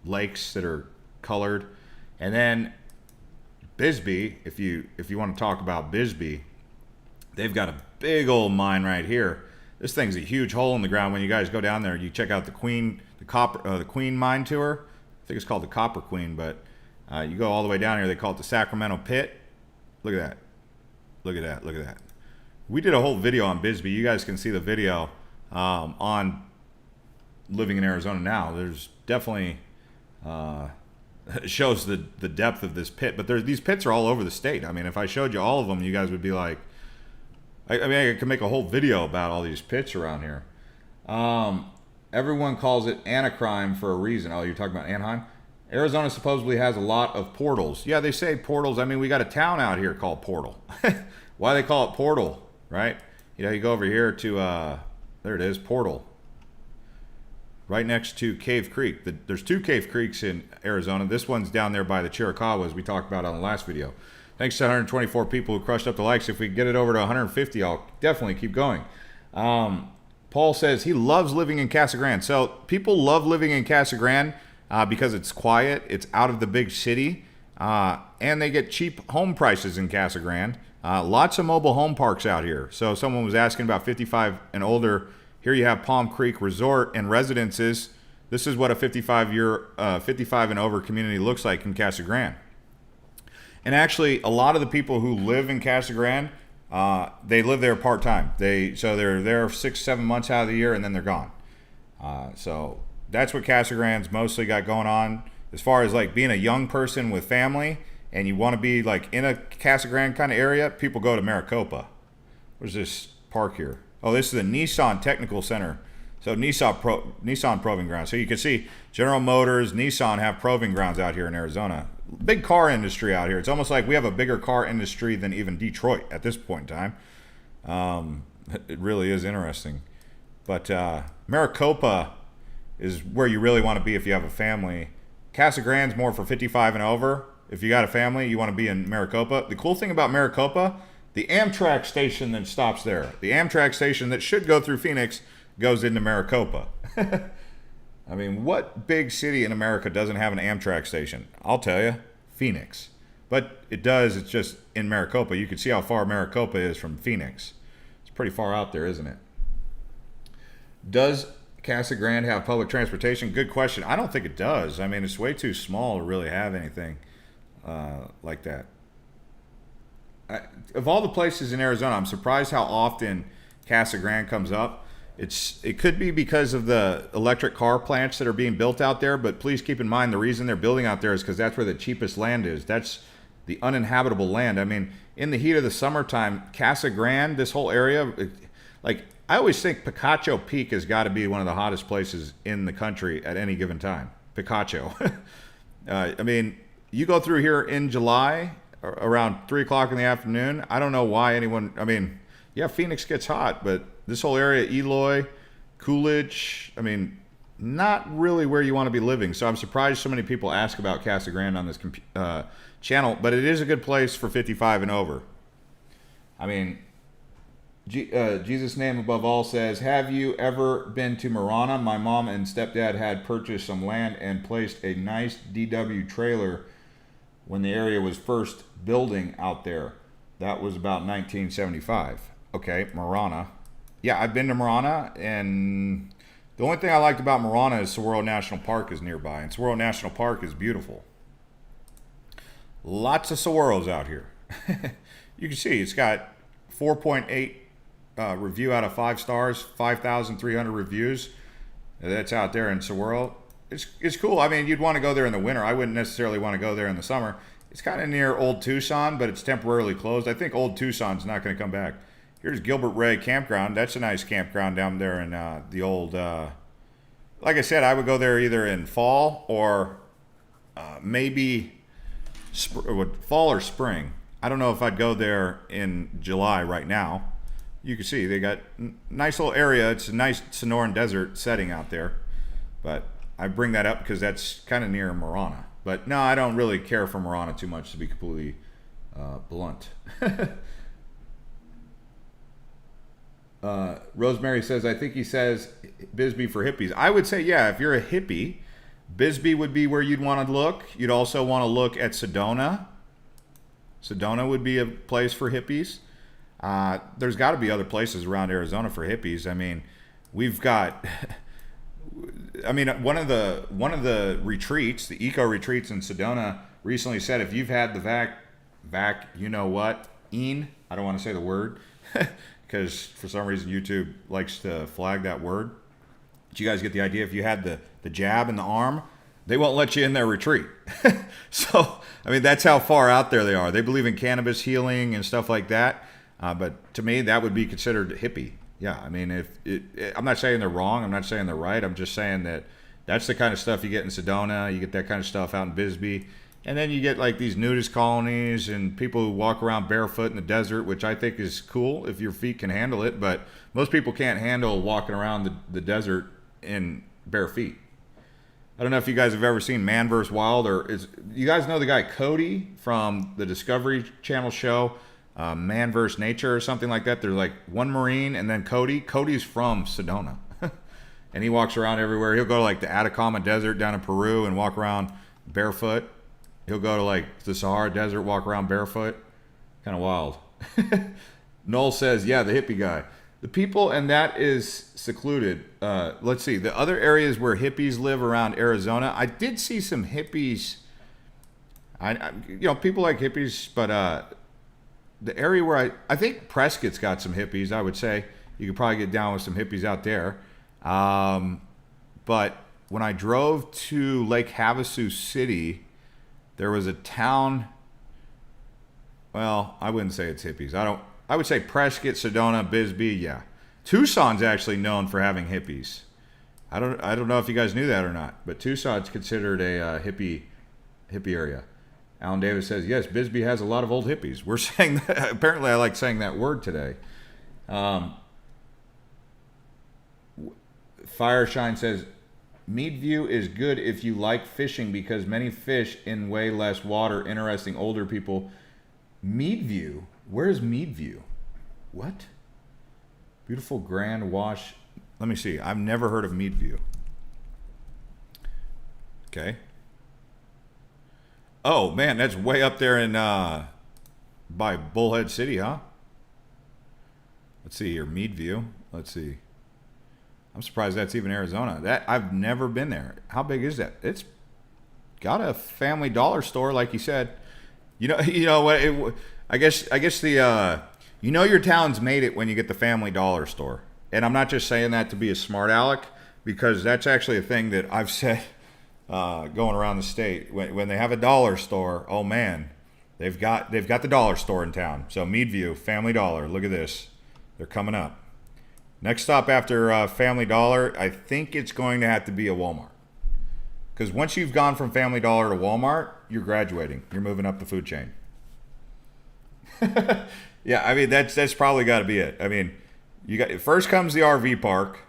lakes that are colored. And then Bisbee, if you want to talk about Bisbee, they've got a big old mine right here. This thing's a huge hole in the ground. When you guys go down there, you check out the Queen mine tour. I think it's called the Copper Queen, but you go all the way down here. They call it the Sacramento Pit. Look at that. Look at that. Look at that. We did a whole video on Bisbee. You guys can see the video on living in Arizona now. There's definitely it shows the depth of this pit. But these pits are all over the state. I mean, if I showed you all of them, you guys would be like, I could make a whole video about all these pits around here. Everyone calls it Anacrime for a reason. Oh, you're talking about Anaheim? Arizona supposedly has a lot of portals. Yeah, they say portals. I mean, we got a town out here called Portal. Why they call it Portal, right? You go over here to, there it is, Portal. Right next to Cave Creek. There's 2 Cave Creeks in Arizona. This one's down there by the Chiricahuas we talked about on the last video. Thanks to 124 people who crushed up the likes. If we get it over to 150, I'll definitely keep going. Paul says he loves living in Casa Grande. So people love living in Casa Grande because it's quiet, it's out of the big city, and they get cheap home prices in Casa Grande. Lots of mobile home parks out here. So someone was asking about 55 and older. Here you have Palm Creek Resort and Residences. This is what a 55 and over community looks like in Casa Grande. And actually, a lot of the people who live in Casa Grande, they live there part-time. So they're there 6-7 months out of the year, and then they're gone. So that's what Casa Grande's mostly got going on. As far as like being a young person with family, and you want to be like in a Casa Grande kind of area, people go to Maricopa. Where's this park here? Oh, this is the Nissan Technical Center. So Nissan proving ground. So you can see General Motors, Nissan have proving grounds out here in Arizona. Big car industry out here. It's almost like we have a bigger car industry than even Detroit at this point in time. It really is interesting. But Maricopa is where you really want to be if you have a family. Casa Grande's more for 55 and over. If you got a family, you want to be in Maricopa. The cool thing about Maricopa, the Amtrak station that stops there, the Amtrak station that should go through Phoenix goes into Maricopa. I mean, what big city in America doesn't have an Amtrak station? I'll tell you, Phoenix. But it does, it's just in Maricopa. You can see how far Maricopa is from Phoenix. It's pretty far out there, isn't it? Does Casa Grande have public transportation? Good question. I don't think it does. I mean, it's way too small to really have anything like that. Of all the places in Arizona, I'm surprised how often Casa Grande comes up. It could be because of the electric car plants that are being built out there, but please keep in mind the reason they're building out there is because that's where the cheapest land is. That's the uninhabitable land. I mean, in the heat of the summertime, Casa Grande, this whole area, like I always think Picacho Peak has got to be one of the hottest places in the country at any given time. Picacho. I mean, you go through here in July around 3 o'clock in the afternoon. I don't know why anyone, I mean, yeah, Phoenix gets hot, but this whole area, Eloy, Coolidge, I mean, not really where you want to be living. So I'm surprised so many people ask about Casa Grande on this channel, but it is a good place for 55 and over. I mean, Jesus' name above all says, have you ever been to Marana? My mom and stepdad had purchased some land and placed a nice DW trailer when the area was first building out there. That was about 1975. Okay, Marana. Yeah, I've been to Marana, and the only thing I liked about Marana is Saguaro National Park is nearby, and Saguaro National Park is beautiful. Lots of saguaros out here. You can see it's got 4.8 review out of 5 stars, 5,300 reviews. That's out there in Saguaro. It's cool. I mean, you'd want to go there in the winter. I wouldn't necessarily want to go there in the summer. It's kind of near Old Tucson, but it's temporarily closed. I think Old Tucson's not going to come back. Here's Gilbert Ray Campground. That's a nice campground down there in the old... like I said, I would go there either in fall or maybe fall or spring. I don't know if I'd go there in July right now. You can see they got nice little area. It's a nice Sonoran Desert setting out there. But I bring that up because that's kind of near Marana. But no, I don't really care for Marana too much, to be completely blunt. Rosemary says, I think he says Bisbee for hippies. I would say, yeah, if you're a hippie, Bisbee would be where you'd want to look. You'd also want to look at Sedona. Sedona would be a place for hippies. There's got to be other places around Arizona for hippies. I mean, we've got... I mean, one of the retreats, the eco retreats in Sedona, recently said if you've had the you know what, I don't want to say the word, because for some reason YouTube likes to flag that word. But you guys get the idea. If you had the jab in the arm, they won't let you in their retreat. So, I mean, that's how far out there they are. They believe in cannabis healing and stuff like that. But to me, that would be considered hippie. Yeah, I mean, I'm not saying they're wrong. I'm not saying they're right. I'm just saying that that's the kind of stuff you get in Sedona. You get that kind of stuff out in Bisbee. And then you get like these nudist colonies and people who walk around barefoot in the desert, which I think is cool if your feet can handle it. But most people can't handle walking around the desert in bare feet. I don't know if you guys have ever seen Man vs. Wild, you guys know the guy Cody from the Discovery Channel show, Man vs. Nature or something like that. There's like one Marine and then Cody. Cody's from Sedona. And he walks around everywhere. He'll go to like the Atacama Desert down in Peru and walk around barefoot. He'll go to like the Sahara Desert, walk around barefoot. Kind of wild. Noel says, yeah, the hippie guy. The people, and that is secluded. Let's see. The other areas where hippies live around Arizona, I did see some hippies. People like hippies, but the area where I think Prescott's got some hippies, I would say. You could probably get down with some hippies out there. But when I drove to Lake Havasu City, there was a town. Well, I wouldn't say it's hippies. I would say Prescott, Sedona, Bisbee, yeah. Tucson's actually known for having hippies. I don't know if you guys knew that or not, but Tucson's considered a hippie area. Alan Davis says, yes, Bisbee has a lot of old hippies. We're saying that. Apparently I like saying that word today. Fireshine says, Meadview is good if you like fishing because many fish in way less water. Interesting older people. Meadview? Where's Meadview? What? Beautiful Grand Wash. Let me see. I've never heard of Meadview. Okay. Oh, man, that's way up there in by Bullhead City, huh? Let's see here. Meadview. Let's see. I'm surprised that's even Arizona. That I've never been there. How big is that? It's got a Family Dollar store, like you said. You know what? I guess the you know your town's made it when you get the Family Dollar store. And I'm not just saying that to be a smart aleck, because that's actually a thing that I've said going around the state. When they have a dollar store, oh man, they've got the dollar store in town. So Meadview, Family Dollar. Look at this. They're coming up. Next stop after Family Dollar, I think it's going to have to be a Walmart. Because once you've gone from Family Dollar to Walmart, you're graduating. You're moving up the food chain. Yeah, I mean, that's probably got to be it. I mean, first comes the RV park,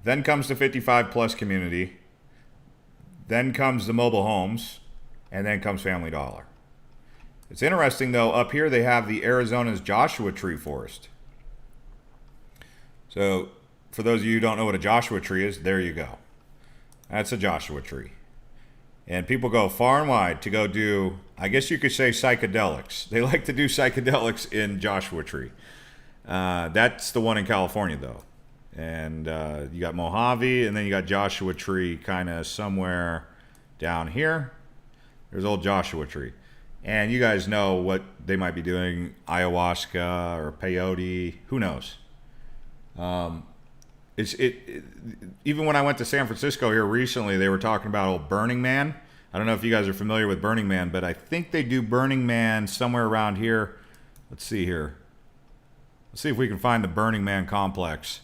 then comes the 55 plus community, then comes the mobile homes, and then comes Family Dollar. It's interesting, though, up here they have the Arizona's Joshua Tree Forest. So, for those of you who don't know what a Joshua tree is, there you go. That's a Joshua tree. And people go far and wide to go do, I guess you could say, psychedelics. They like to do psychedelics in Joshua Tree. That's the one in California, though. And you got Mojave, and then you got Joshua Tree kind of somewhere down here. There's old Joshua Tree. And you guys know what they might be doing, ayahuasca or peyote, who knows? Even when I went to San Francisco here recently, they were talking about old Burning Man. I don't know if you guys are familiar with Burning Man, but I think they do Burning Man somewhere around here. Let's see here. Let's see if we can find the Burning Man complex.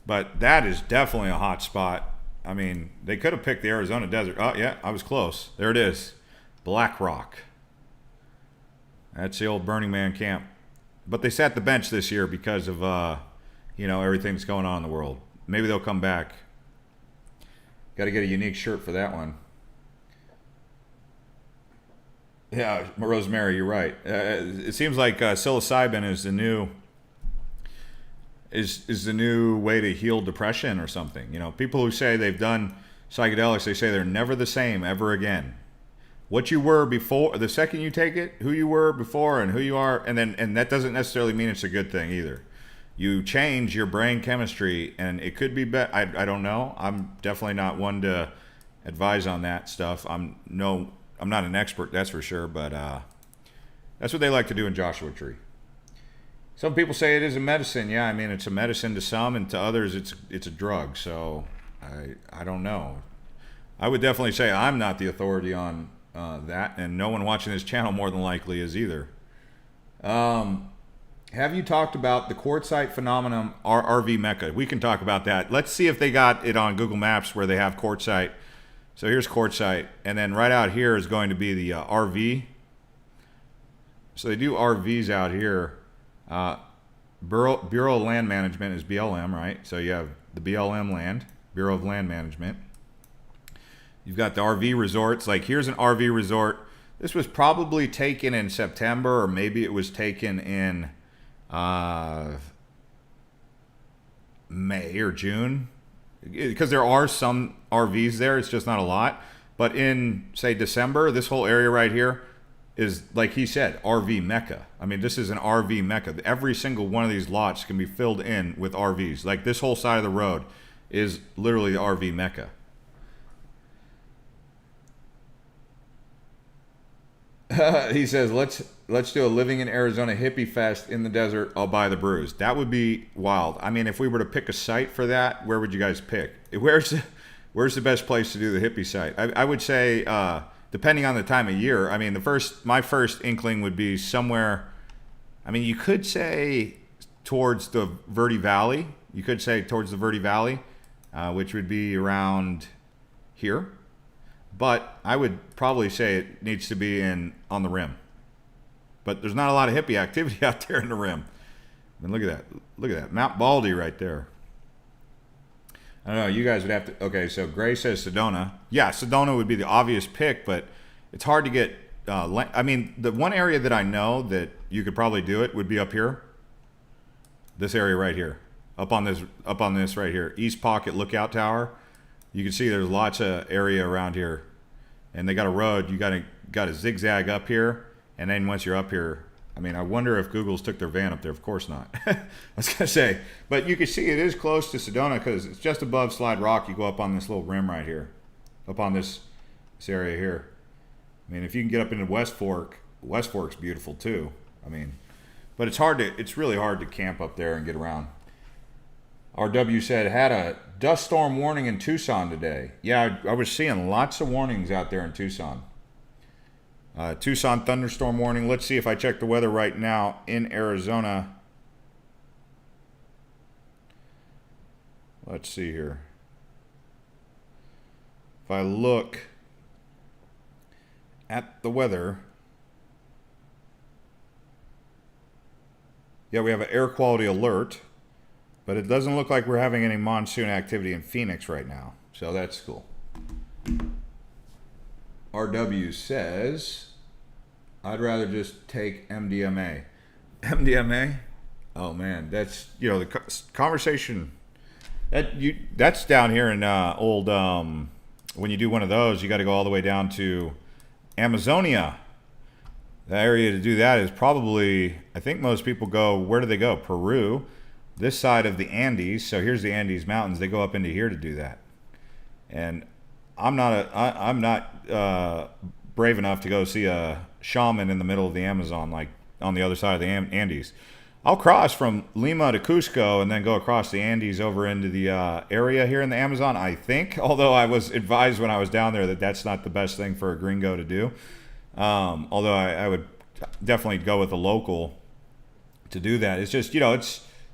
But that is definitely a hot spot. I mean, they could have picked the Arizona desert. Oh, yeah, I was close. There it is. Black Rock. That's the old Burning Man camp. But they sat the bench this year because of, everything that's going on in the world. Maybe they'll come back. Got to get a unique shirt for that one. Yeah, Rosemary, you're right. It seems like psilocybin is the new is the new way to heal depression or something. You know, people who say they've done psychedelics, they say they're never the same ever again. What you were before, the second you take it, who you were before and who you are, and that doesn't necessarily mean it's a good thing either. You change your brain chemistry, and it could be better. I don't know. I'm definitely not one to advise on that stuff. I'm not an expert, that's for sure, but that's what they like to do in Joshua Tree. Some people say it is a medicine. Yeah, I mean, it's a medicine to some, and to others it's a drug. So I don't know. I would definitely say I'm not the authority on that, and no one watching this channel more than likely is either. Have you talked about the quartzite phenomenon, RV Mecca? We can talk about that. Let's see if they got it on Google Maps where they have quartzite. So here's quartzite, and then right out here is going to be the RV. So they do RVs out here. Bureau of Land Management is BLM, right? So you have the BLM land, Bureau of Land Management. You've got the RV resorts. Like here's an RV resort. This was probably taken in September, or maybe it was taken in May or June, because there are some RVs there. It's just not a lot. But in, say, December, this whole area right here is, like he said, RV Mecca. I mean, this is an RV Mecca. Every single one of these lots can be filled in with RVs. Like this whole side of the road is literally the RV Mecca. He says, let's do a living in Arizona hippie fest in the desert. I'll buy the brews. That would be wild. I mean, if we were to pick a site for that, where would you guys pick? Where's the best place to do the hippie site? I would say, depending on the time of year. I mean, my first inkling would be somewhere. I mean, you could say towards the Verde Valley. You could say towards the Verde Valley, which would be around here. But I would probably say it needs to be on the rim. But there's not a lot of hippie activity out there in the rim. I mean, look at that. Look at that. Mount Baldy right there. I don't know. You guys would have to... Okay, so Gray says Sedona. Yeah, Sedona would be the obvious pick, but it's hard to get... I mean, the one area that I know that you could probably do it would be up here. This area right here. Up on this right here. East Pocket Lookout Tower. You can see there's lots of area around here. And they got a road. You got to zigzag up here. And then once you're up here... I mean, I wonder if Google's took their van up there. Of course not. I was going to say. But you can see it is close to Sedona because it's just above Slide Rock. You go up on this little rim right here. Up on this area here. I mean, if you can get up into West Fork's beautiful too. I mean, but it's really hard to camp up there and get around. RW said, had a dust storm warning in Tucson today. Yeah, I was seeing lots of warnings out there in Tucson. Tucson thunderstorm warning. Let's see if I check the weather right now in Arizona. Let's see here. If I look at the weather, yeah, we have an air quality alert, but it doesn't look like we're having any monsoon activity in Phoenix right now. So that's cool. RW says, I'd rather just take MDMA. MDMA? Oh man, that's, you know, the conversation that's down here in old when you do one of those, you got to go all the way down to Amazonia. The area to do that is probably, I think most people go, where do they go? Peru, this side of the Andes. So here's the Andes Mountains. They go up into here to do that. And I'm not brave enough to go see a shaman in the middle of the Amazon, like on the other side of the Andes. I'll cross from Lima to Cusco and then go across the Andes over into the area here in the Amazon, I think. Although I was advised when I was down there that that's not the best thing for a gringo to do. Although I would definitely go with a local to do that. It's just, you know,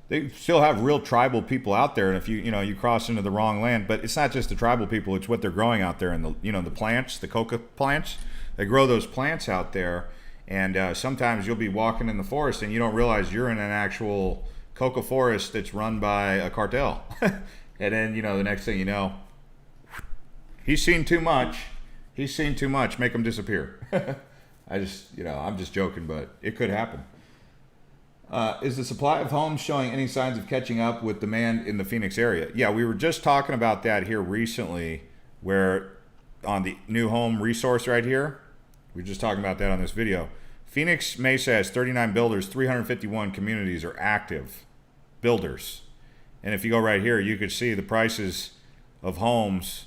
they still have real tribal people out there, and if you cross into the wrong land, but it's not just the tribal people, it's what they're growing out there, and the plants, the coca plants, they grow those plants out there, and sometimes you'll be walking in the forest and you don't realize you're in an actual coca forest that's run by a cartel. And then, the next thing you know, he's seen too much, make him disappear. I'm just joking, but it could happen. Is the supply of homes showing any signs of catching up with demand in the Phoenix area? Yeah, we were just talking about that here recently, where on the new home resource right here, we were just talking about that on this video. Phoenix Mesa has 39 builders, 351 communities are active builders. And if you go right here, you could see the prices of homes.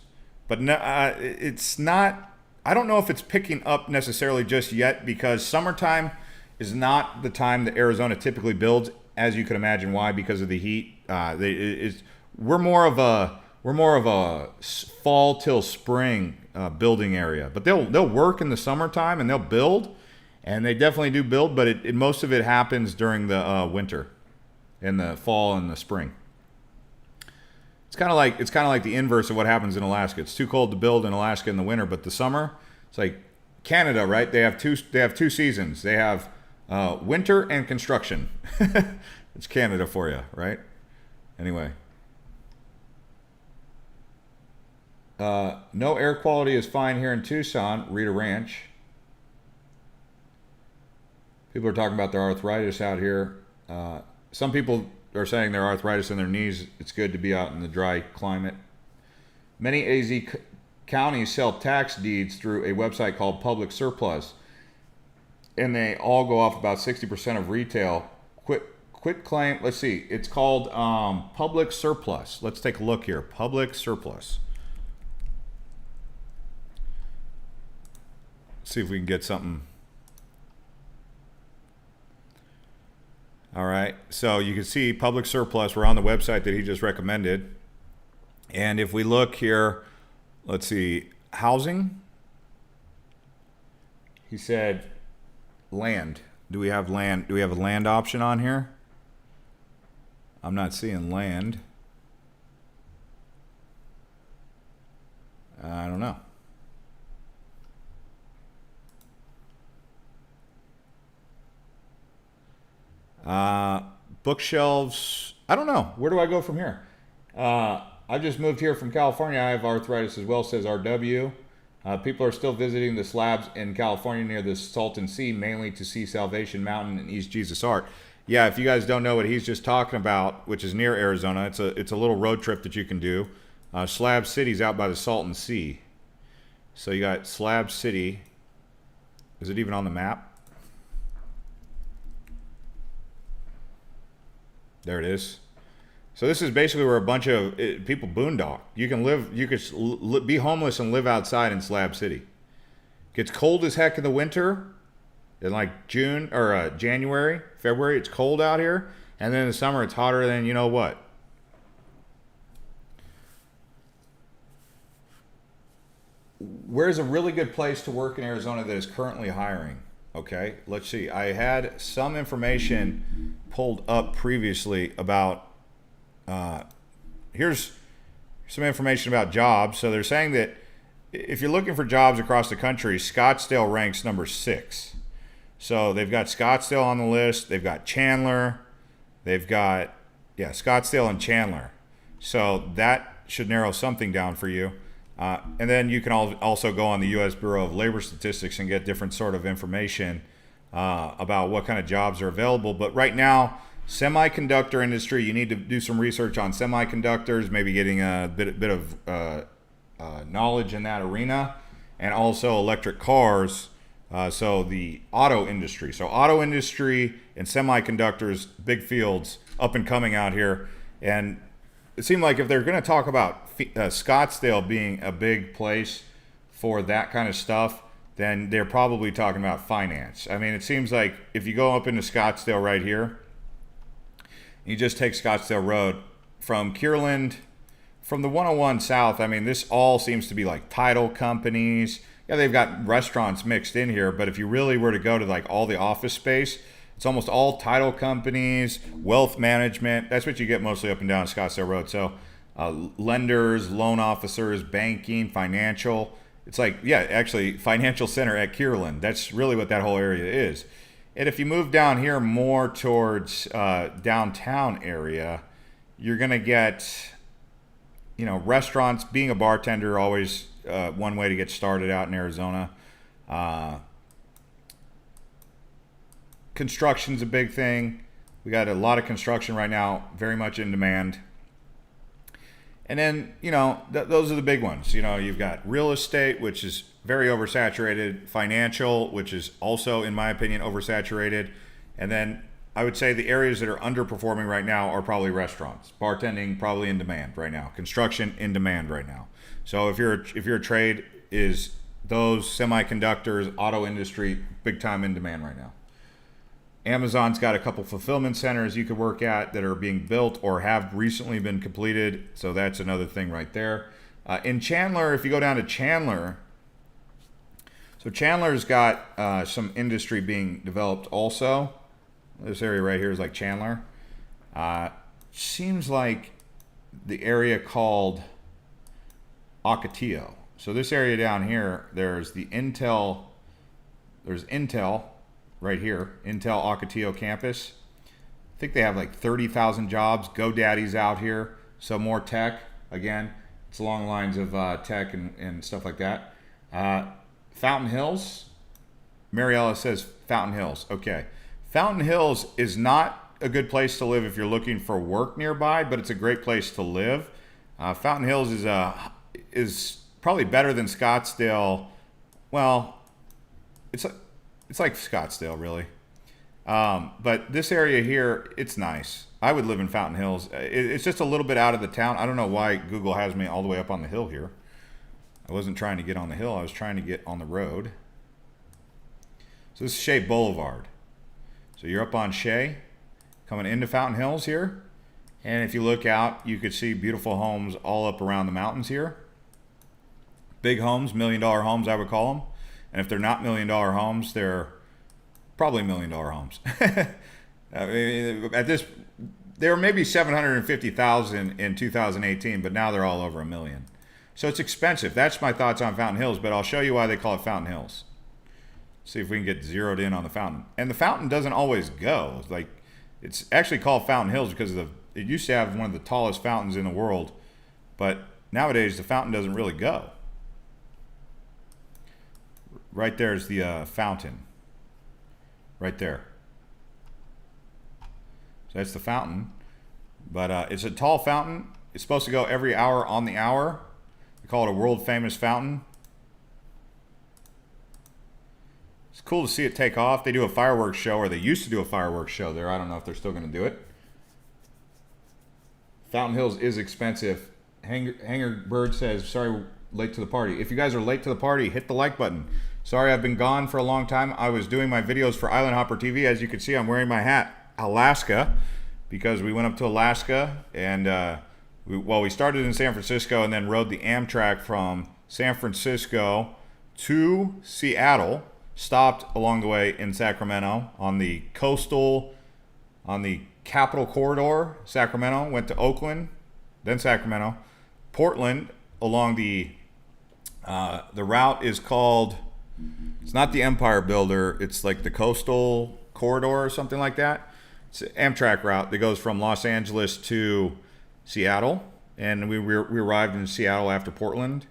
But no, it's not, I don't know if it's picking up necessarily just yet, because summertime is not the time that Arizona typically builds, as you can imagine. Why? Because of the heat. We're more of a fall till spring building area, but they'll work in the summertime and they'll build, and they definitely do build. But most of it happens during the winter, in the fall and the spring. It's kind of like the inverse of what happens in Alaska. It's too cold to build in Alaska in the winter, but the summer, it's like Canada, right? They have two seasons. They have winter and construction. It's Canada for you, right? Anyway. No air quality is fine here in Tucson, Rita Ranch. People are talking about their arthritis out here. Some people are saying their arthritis in their knees, it's good to be out in the dry climate. Many AZ counties sell tax deeds through a website called Public Surplus, and they all go off about 60% of retail. Quit claim, let's see, it's called Public Surplus. Let's take a look here. Public Surplus. See if we can get something. All right, so you can see Public Surplus. We're on the website that he just recommended. And if we look here, let's see, housing. He said land. Do we have land? Do we have a land option on here? I'm not seeing land. I don't know. Bookshelves. I don't know. Where do I go from here? I just moved here from California. I have arthritis as well, says RW. People are still visiting the slabs in California near the Salton Sea, mainly to see Salvation Mountain and East Jesus Art. Yeah, if you guys don't know what he's just talking about, which is near Arizona, it's a little road trip that you can do. Slab City's out by the Salton Sea. So you got Slab City. Is it even on the map? There it is. So this is basically where a bunch of people boondock. You can live, you could be homeless and live outside in Slab City. Gets cold as heck in the winter. In like June or January, February, it's cold out here. And then in the summer, it's hotter than you know what. Where's a really good place to work in Arizona that is currently hiring? Okay, let's see. I had some information pulled up previously about, here's some information about jobs. So they're saying that if you're looking for jobs across the country, Scottsdale ranks number 6. So they've got Scottsdale on the list. They've got Chandler. They've got, yeah, Scottsdale and Chandler. So that should narrow something down for you. And then you can also go on the U.S. Bureau of Labor Statistics and get different sort of information about what kind of jobs are available. But right now, semiconductor industry, you need to do some research on semiconductors, maybe getting a bit of knowledge in that arena, and also electric cars. So the auto industry. So auto industry and semiconductors, big fields up and coming out here. And it seemed like if they're going to talk about Scottsdale being a big place for that kind of stuff, then they're probably talking about finance. I mean, it seems like if you go up into Scottsdale right here, you just take Scottsdale Road from Kierland, from the 101 south. I mean, this all seems to be like title companies. Yeah, they've got restaurants mixed in here, but if you really were to go to like all the office space, it's almost all title companies, wealth management. That's what you get mostly up and down Scottsdale Road. So lenders, loan officers, banking, financial. It's like, yeah, actually financial center at Kierland. That's really what that whole area is. And if you move down here more towards downtown area, you're going to get, restaurants. Being a bartender, always one way to get started out in Arizona. Construction's a big thing. We got a lot of construction right now, very much in demand. And then, those are the big ones. You've got real estate, which is very oversaturated. Financial, which is also, in my opinion, oversaturated. And then I would say the areas that are underperforming right now are probably restaurants. Bartending, probably in demand right now. Construction, in demand right now. So if your trade is those semiconductors, auto industry, big time in demand right now. Amazon's got a couple fulfillment centers you could work at that are being built or have recently been completed. So that's another thing right there. In Chandler, if you go down to Chandler, so Chandler's got some industry being developed also. This area right here is like Chandler. Seems like the area called Ocotillo. So this area down here, there's Intel right here, Intel Ocotillo campus. I think they have like 30,000 jobs. GoDaddy's out here. So more tech. Again, it's along the lines of tech and stuff like that. Fountain Hills. Mariella says Fountain Hills. Okay. Fountain Hills is not a good place to live if you're looking for work nearby, but it's a great place to live. Fountain Hills is probably better than Scottsdale. Well, it's like Scottsdale, really. But this area here, it's nice. I would live in Fountain Hills. It's just a little bit out of the town. I don't know why Google has me all the way up on the hill here. I wasn't trying to get on the hill. I was trying to get on the road. So this is Shea Boulevard. So you're up on Shea, coming into Fountain Hills here. And if you look out, you could see beautiful homes all up around the mountains here. Big homes, $1 million homes, I would call them. And if they're not $1 million homes, they're probably $1 million homes. I mean, They were maybe 750,000 in 2018, but now they're all over 1 million. So it's expensive. That's my thoughts on Fountain Hills, but I'll show you why they call it Fountain Hills. See if we can get zeroed in on the fountain. And the fountain doesn't always go. Like, it's actually called Fountain Hills because it used to have one of the tallest fountains in the world, but nowadays the fountain doesn't really go. Right there is the fountain. Right there. So that's the fountain. But it's a tall fountain. It's supposed to go every hour on the hour. They call it a world famous fountain. It's cool to see it take off. They do a fireworks show, or they used to do a fireworks show there. I don't know if they're still going to do it. Fountain Hills is expensive. Hanger Bird says, sorry, late to the party. If you guys are late to the party, hit the like button. Sorry, I've been gone for a long time. I was doing my videos for Island Hopper TV. As you can see, I'm wearing my hat, Alaska, because we went up to Alaska, and we started in San Francisco and then rode the Amtrak from San Francisco to Seattle, stopped along the way in Sacramento on the Capital Corridor, Sacramento, went to Oakland, then Sacramento, Portland along the route is called, it's not the Empire Builder, it's like the Coastal Corridor or something like that. It's an Amtrak route that goes from Los Angeles to Seattle, and we arrived in Seattle after Portland.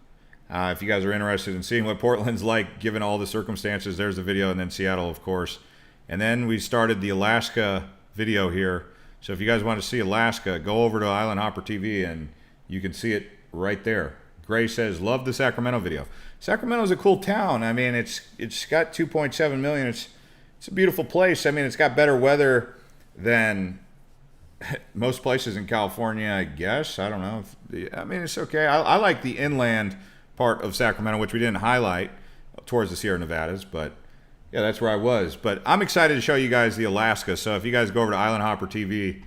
If you guys are interested in seeing what Portland's like, given all the circumstances, there's the video, and then Seattle, of course. And then we started the Alaska video here. So if you guys want to see Alaska, go over to Island Hopper TV, and you can see it right there. Gray says, love the Sacramento video. Sacramento's a cool town. I mean, it's got 2.7 million. It's a beautiful place. I mean, it's got better weather than most places in California, I guess. I don't know. I mean, it's okay. I like the inland part of Sacramento, which we didn't highlight, towards the Sierra Nevadas, but yeah, that's where I was. But I'm excited to show you guys the Alaska. So if you guys go over to Island Hopper TV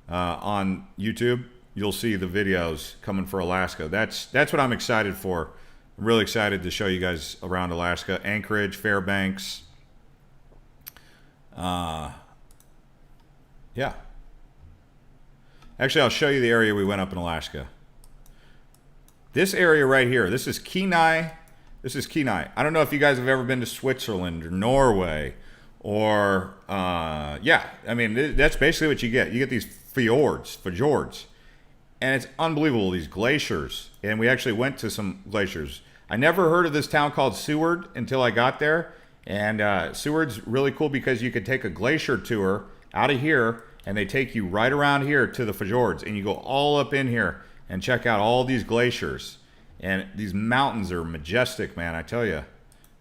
on YouTube, you'll see the videos coming for Alaska. That's what I'm excited for. I'm really excited to show you guys around Alaska, Anchorage, Fairbanks. Yeah. Actually, I'll show you the area we went up in Alaska. This area right here, this is Kenai. This is Kenai. I don't know if you guys have ever been to Switzerland or Norway or, yeah, I mean, that's basically what you get. You get these fjords, and it's unbelievable, these glaciers. And we actually went to some glaciers. I never heard of this town called Seward until I got there. And Seward's really cool because you could take a glacier tour out of here, and they take you right around here to the fjords, and you go all up in here and check out all these glaciers. And these mountains are majestic, man, I tell you.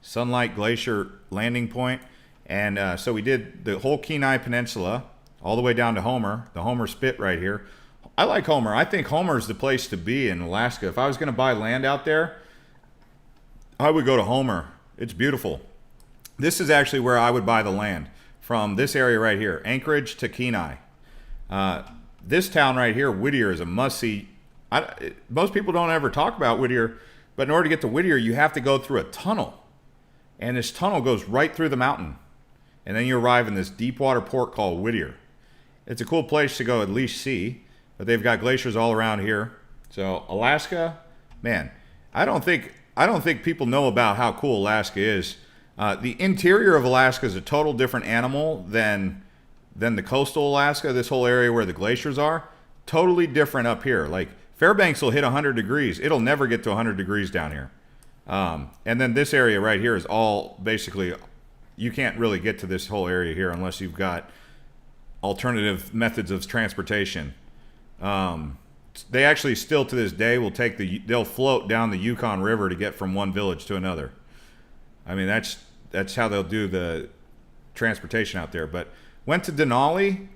Sunlight Glacier landing point. And so we did the whole Kenai Peninsula all the way down to Homer, the Homer Spit right here. I like Homer. I think Homer's the place to be in Alaska. If I was going to buy land out there, I would go to Homer. It's beautiful. This is actually where I would buy the land, from this area right here, Anchorage to Kenai. This town right here, Whittier, is a must-see. Most people don't ever talk about Whittier, but in order to get to Whittier, you have to go through a tunnel. And this tunnel goes right through the mountain. And then you arrive in this deep water port called Whittier. It's a cool place to go at least see, but they've got glaciers all around here. So Alaska, man, I don't think people know about how cool Alaska is. The interior of Alaska is a total different animal than the coastal Alaska, this whole area where the glaciers are. Totally different up here. Like, Fairbanks will hit 100 degrees. It'll never get to 100 degrees down here. And then this area right here is all basically, you can't really get to this whole area here unless you've got alternative methods of transportation. They actually still to this day will they'll float down the Yukon River to get from one village to another. I mean, that's how they'll do the transportation out there. But went to Denali.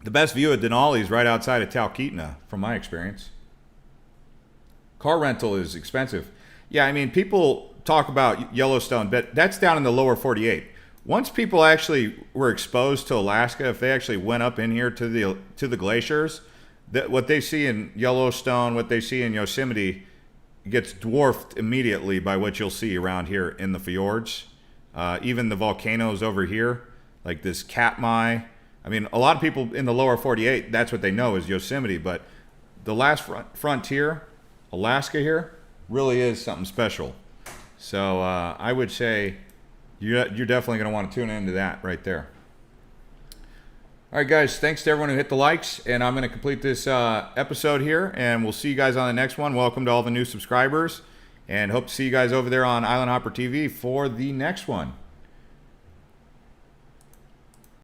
The best view of Denali is right outside of Talkeetna, from my experience. Car rental is expensive. Yeah, I mean, people talk about Yellowstone, but that's down in the lower 48. Once people actually were exposed to Alaska, if they actually went up in here to the glaciers, what they see in Yellowstone, what they see in Yosemite, gets dwarfed immediately by what you'll see around here in the fjords. Even the volcanoes over here, like this Katmai. I mean, a lot of people in the lower 48, that's what they know is Yosemite, but the last frontier, Alaska here, really is something special. So I would say you're definitely going to want to tune into that right there. All right, guys, thanks to everyone who hit the likes, and I'm going to complete this episode here, and we'll see you guys on the next one. Welcome to all the new subscribers, and hope to see you guys over there on Island Hopper TV for the next one.